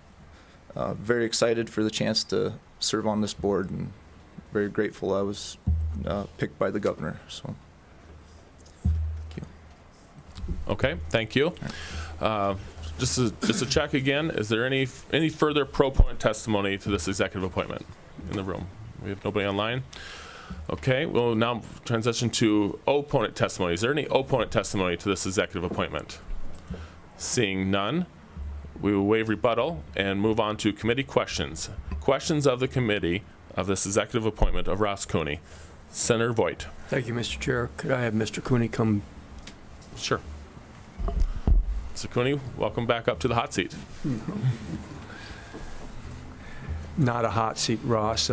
very excited for the chance to serve on this board, and very grateful I was picked by the governor. So, thank you. Okay, thank you. Just to check again, is there any further proponent testimony to this executive appointment in the room? We have nobody online. Okay, we'll now transition to opponent testimony. Is there any opponent testimony to this executive appointment? Seeing none, we will waive rebuttal and move on to committee questions. Questions of the committee of this executive appointment of Ross Cooney. Senator Voigt. Thank you, Mr. Chair. Could I have Mr. Cooney come? Sure. Mr. Cooney, welcome back up to the hot seat. Not a hot seat, Ross.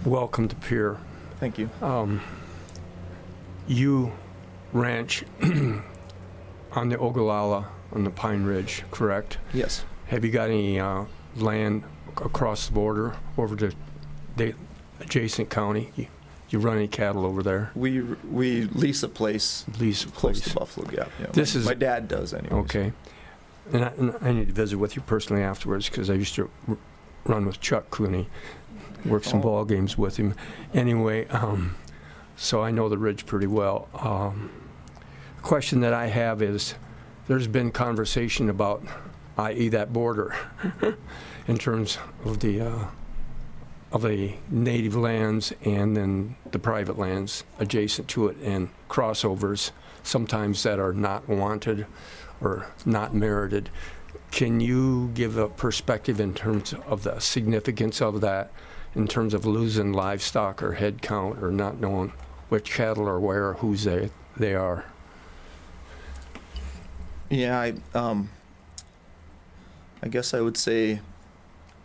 Welcome to Pierre. Thank you. You ranch on the Ogallala on the Pine Ridge, correct? Yes. Have you got any land across the border over to the adjacent county? You run any cattle over there? We lease a place. Close to Buffalo Gap. Yeah, my dad does anyway. Okay. And I need to visit with you personally afterwards because I used to run with Chuck Cooney, work some ball games with him. Anyway, so I know the ridge pretty well. The question that I have is, there's been conversation about, i.e. that border, in terms of the native lands and then the private lands adjacent to it, and crossovers sometimes that are not wanted or not merited. Can you give a perspective in terms of the significance of that, in terms of losing livestock or head count, or not knowing which cattle are where, or whose they are? Yeah, I guess I would say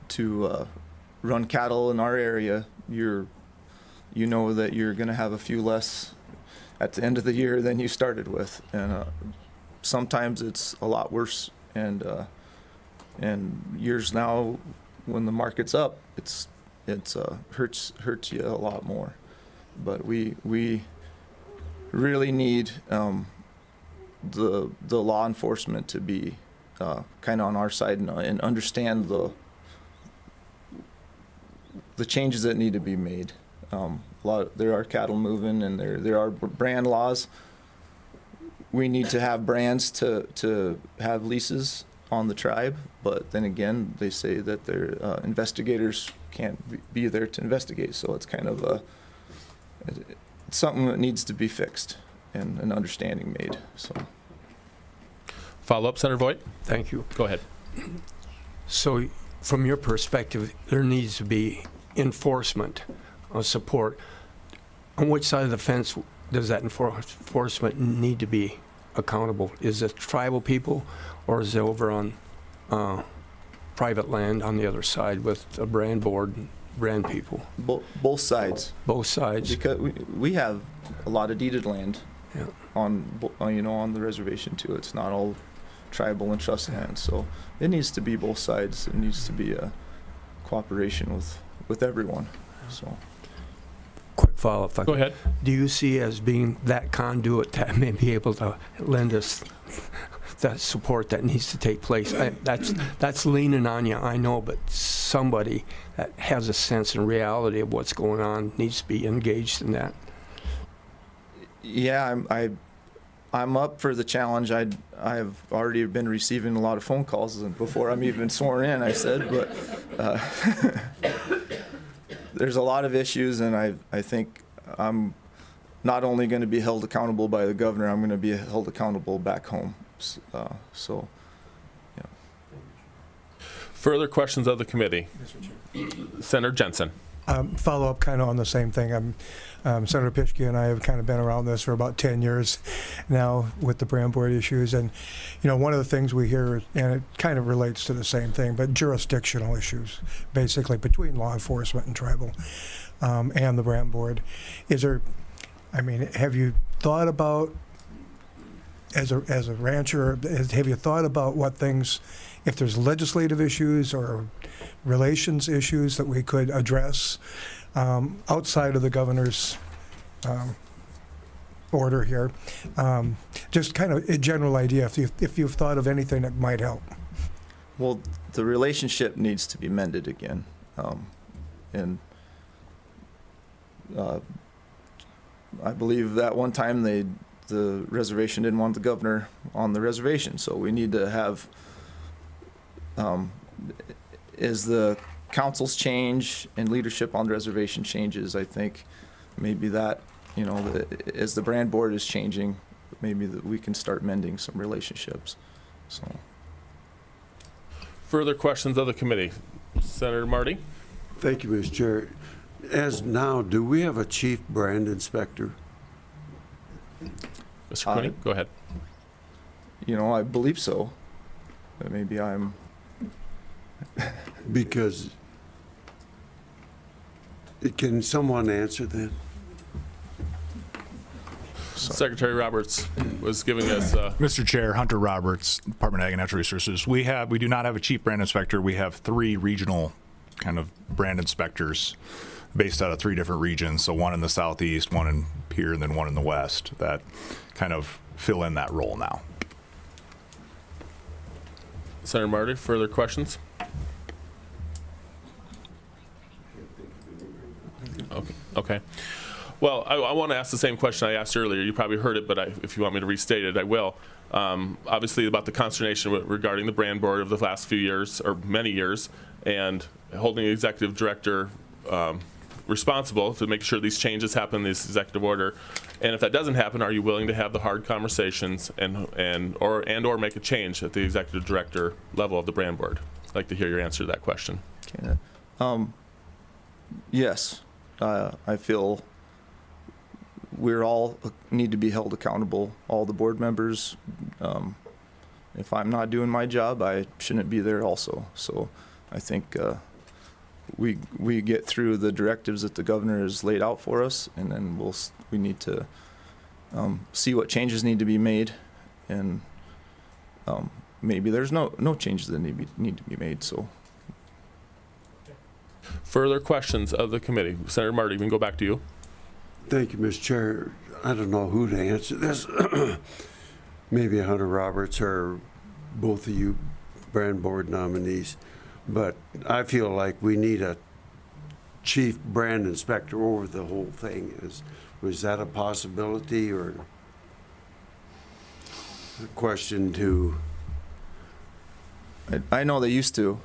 to run cattle in our area, you know that you're going to have a few less at the end of the year than you started with, and sometimes it's a lot worse. And years now, when the market's up, it's hurts you a lot more. But we really need the law enforcement to be kind of on our side and understand the changes that need to be made. There are cattle moving, and there are brand laws. We need to have brands to have leases on the tribe, but then again, they say that their investigators can't be there to investigate. So it's kind of it's something that needs to be fixed and an understanding made. So. Follow up, Senator Voigt. Thank you. Go ahead. So from your perspective, there needs to be enforcement of support. On which side of the fence does that enforcement need to be accountable? Is it tribal people, or is it over on private land on the other side with a brand board and brand people? Both sides. Both sides. Because we have a lot of deeded land Yeah. on the reservation too. It's not all tribal and trust land, so it needs to be both sides. It needs to be a cooperation with everyone. So. Quick follow-up. Go ahead. Do you see as being that conduit that may be able to lend us that support that needs to take place? That's leaning on you, I know, but somebody that has a sense and reality of what's going on needs to be engaged in that. Yeah, I'm up for the challenge. I've already been receiving a lot of phone calls before I'm even sworn in, I said, but there's a lot of issues, and I think I'm not only going to be held accountable by the governor, I'm going to be held accountable back home. So, yeah. Further questions of the committee? Senator Jensen. Follow up kind of on the same thing. Senator Pischke and I have kind of been around this for about 10 years now with the brand board issues. And, one of the things we hear, and it kind of relates to the same thing, but jurisdictional issues, basically between law enforcement and tribal and the brand board. Have you thought about, as a rancher, have you thought about what things, if there's legislative issues or relations issues that we could address outside of the governor's order here? Just kind of a general idea, if you've thought of anything that might help. Well, the relationship needs to be mended again. I believe that one time the reservation didn't want the governor on the reservation, so we need to have, as the councils change and leadership on the reservation changes, I think maybe that, as the brand board is changing, maybe that we can start mending some relationships. So. Further questions of the committee? Senator Marty? Thank you, Mr. Chair. As now, do we have a chief brand inspector? Mr. Cooney, go ahead. I believe so. But maybe I'm... Because... Can someone answer that? Secretary Roberts was giving us... Mr. Chair, Hunter Roberts, Department of Ag and Natural Resources. We do not have a chief brand inspector. We have 3 regional kind of brand inspectors based out of 3 different regions. So one in the southeast, one in here, and then one in the west that kind of fill in that role now. Senator Marty, further questions? Okay. Well, I want to ask the same question I asked earlier. You probably heard it, but if you want me to restate it, I will. Obviously, about the consternation regarding the brand board of the last few years, or many years, and holding the executive director responsible to make sure these changes happen in this executive order. And if that doesn't happen, are you willing to have the hard conversations or make a change at the executive director level of the brand board? I'd like to hear your answer to that question. Yes. I feel we're all need to be held accountable, all the board members. If I'm not doing my job, I shouldn't be there also. So I think we get through the directives that the governor has laid out for us, and then we need to see what changes need to be made, and maybe there's no changes that need to be made. So. Further questions of the committee? Senator Marty, we can go back to you. Thank you, Mr. Chair. I don't know who to answer this. Maybe Hunter Roberts or both of you brand board nominees. But I feel like we need a chief brand inspector over the whole thing. Was that a possibility, or a question to? I know they used to.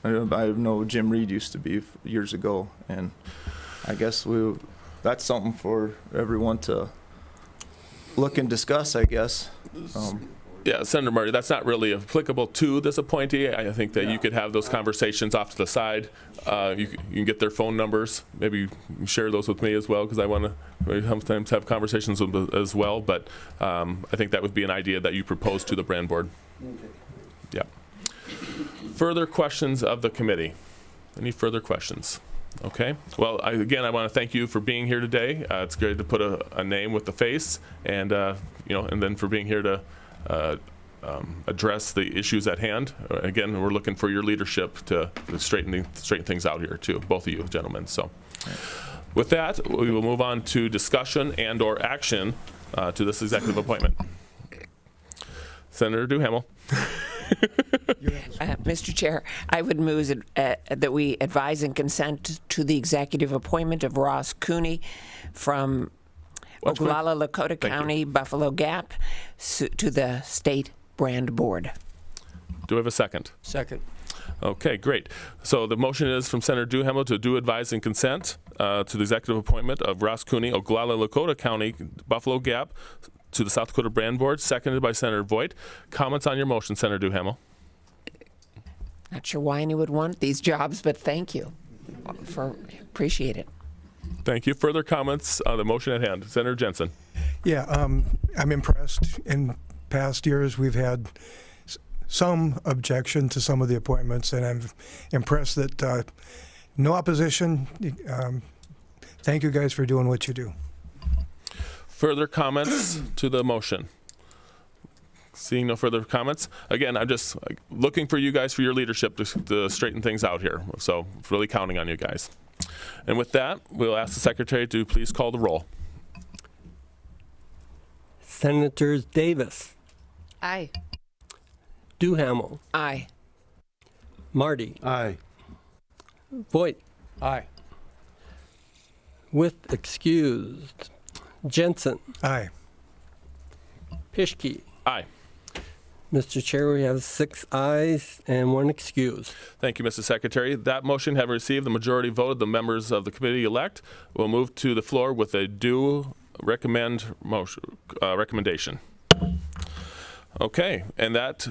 I know Jim Reed used to be years ago, and I guess that's something for everyone to look and discuss, I guess. Yeah, Senator Marty, that's not really applicable to this appointee. I think that you could have those conversations off to the side. You can get their phone numbers. Maybe you can share those with me as well, because I want to sometimes have conversations with them as well. But I think that would be an idea that you propose to the brand board. Yeah. Further questions of the committee? Any further questions? Okay. Well, again, I want to thank you for being here today. It's great to put a name with the face, and and then for being here to address the issues at hand. Again, we're looking for your leadership to straighten things out here too, both of you gentlemen. So with that, we will move on to discussion and/or action to this executive appointment. Senator Duhamel. Mr. Chair, I would move that we advise and consent to the executive appointment of Ross Cooney from Oglala, Lakota County, Buffalo Gap, to the State Brand Board. Do we have a second? Second. Okay, great. So the motion is from Senator Duhamel to do advise and consent to the executive appointment of Ross Cooney, Oglala, Lakota County, Buffalo Gap, to the South Dakota Brand Board, seconded by Senator Voigt. Comments on your motion, Senator Duhamel? Not sure why anyone would want these jobs, but thank you. Appreciate it. Thank you. Further comments on the motion at hand? Senator Jensen. Yeah, I'm impressed. In past years, we've had some objection to some of the appointments, and I'm impressed that no opposition. Thank you guys for doing what you do. Further comments to the motion? Seeing no further comments, again, I'm just looking for you guys for your leadership to straighten things out here. So really counting on you guys. And with that, we'll ask the secretary to please call the roll. Senators Davis. Aye. Duhamel. Aye. Marty. Aye. Voigt. Aye. With excused. Jensen. Aye. Pischke. Aye. Mr. Chair, we have 6 ayes and 1 excuse. Thank you, Mr. Secretary. That motion having received the majority vote of the members of the committee elect, will move to the floor with a due recommendation. Okay, and that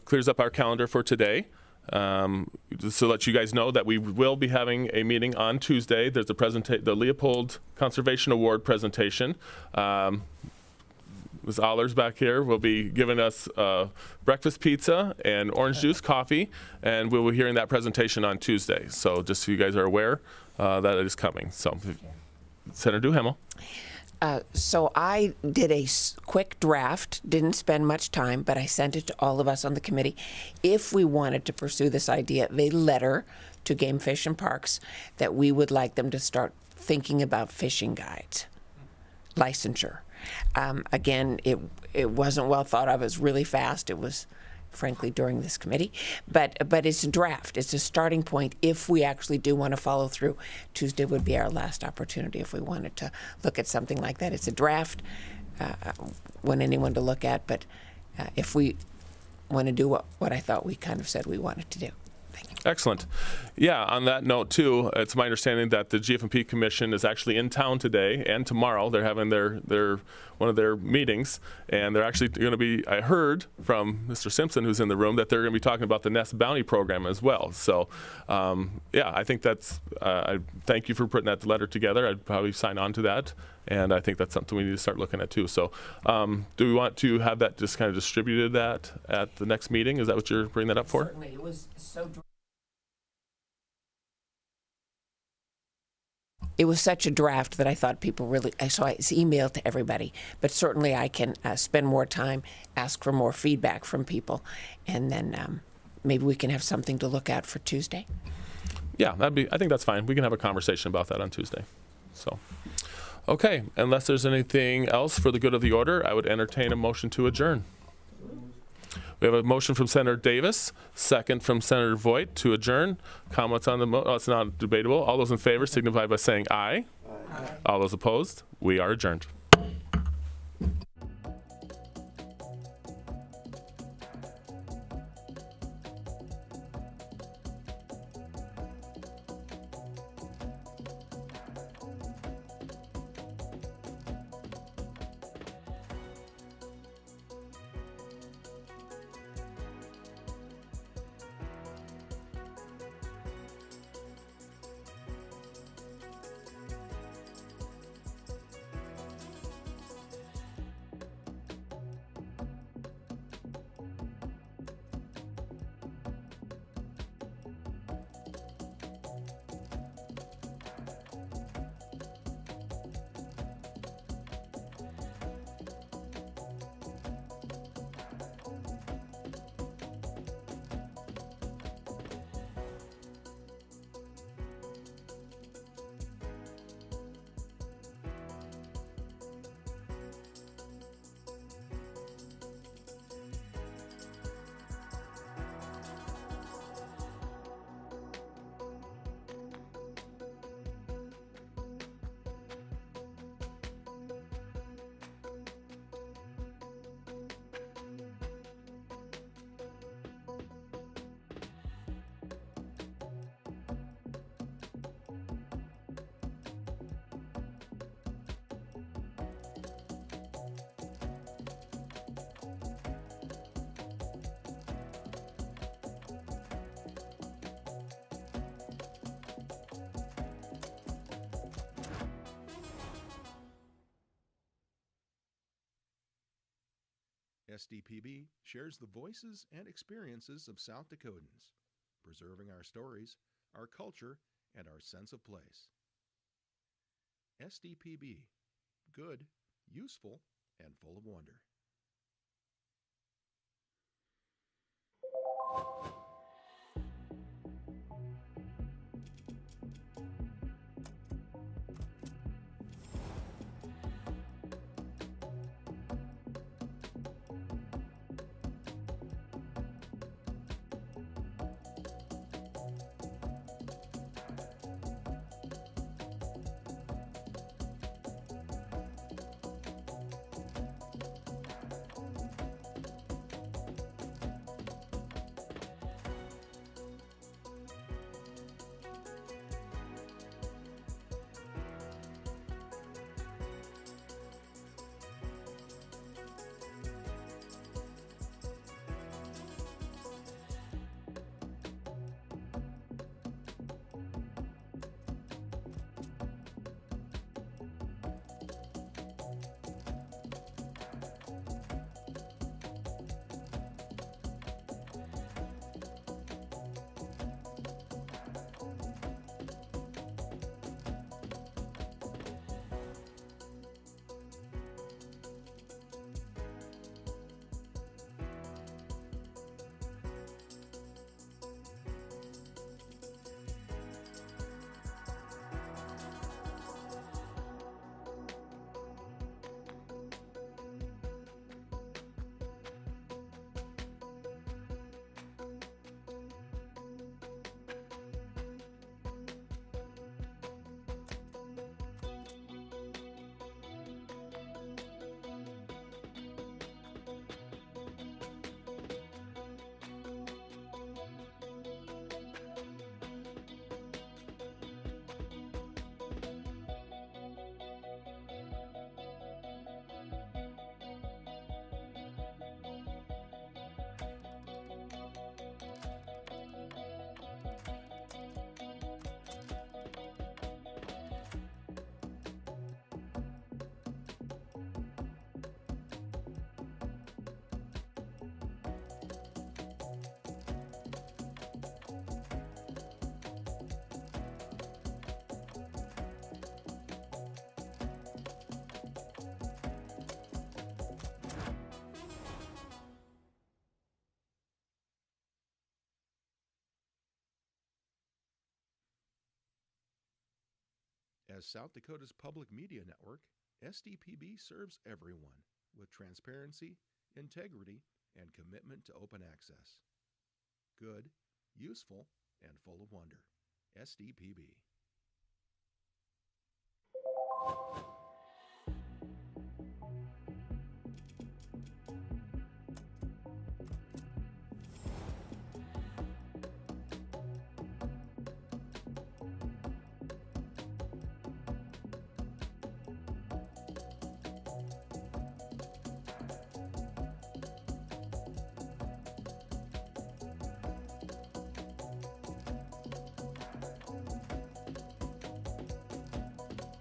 clears up our calendar for today. Just to let you guys know that we will be having a meeting on Tuesday. There's the Leopold Conservation Award presentation. Ms. Allers back here will be giving us breakfast pizza and orange juice coffee, and we'll be hearing that presentation on Tuesday. So just so you guys are aware that it is coming. So, Senator Duhamel. So I did a quick draft, didn't spend much time, but I sent it to all of us on the committee. If we wanted to pursue this idea of a letter to Game Fish and Parks, that we would like them to start thinking about fishing guides, licensure. Again, it wasn't well thought of. It was really fast. It was, frankly, during this committee. But it's a draft. It's a starting point. If we actually do want to follow through, Tuesday would be our last opportunity if we wanted to look at something like that. It's a draft. Want anyone to look at, but if we want to do what I thought we kind of said we wanted to do. Excellent. Yeah, on that note, too, it's my understanding that the GFMP Commission is actually in town today and tomorrow. They're having one of their meetings, and they're actually going to be, I heard from Mr. Simpson, who's in the room, that they're going to be talking about the Nest Bounty Program as well. So, yeah, I think that's, I thank you for putting that letter together. I'd probably sign on to that, and I think that's something we need to start looking at, too. So, do we want to have that just kind of distributed that at the next meeting? Is that what you're bringing that up for? Certainly. It was so... It was such a draft that I thought people really, so I emailed to everybody, but certainly I can spend more time, ask for more feedback from people, and then maybe we can have something to look at for Tuesday. Yeah, I think that's fine. We can have a conversation about that on Tuesday. So, okay, unless there's anything else for the good of the order, I would entertain a motion to adjourn. We have a motion from Senator Davis, second from Senator Voigt to adjourn. Comments on the it's not debatable. All those in favor signify by saying aye. Aye. All those opposed, we are adjourned. SDPB shares the voices and experiences of South Dakotans, preserving our stories, our culture, and our sense of place. SDPB, good, useful, and full of wonder. As South Dakota's public media network, SDPB serves everyone with transparency, integrity, and commitment to open access. Good, useful, and full of wonder. SDPB.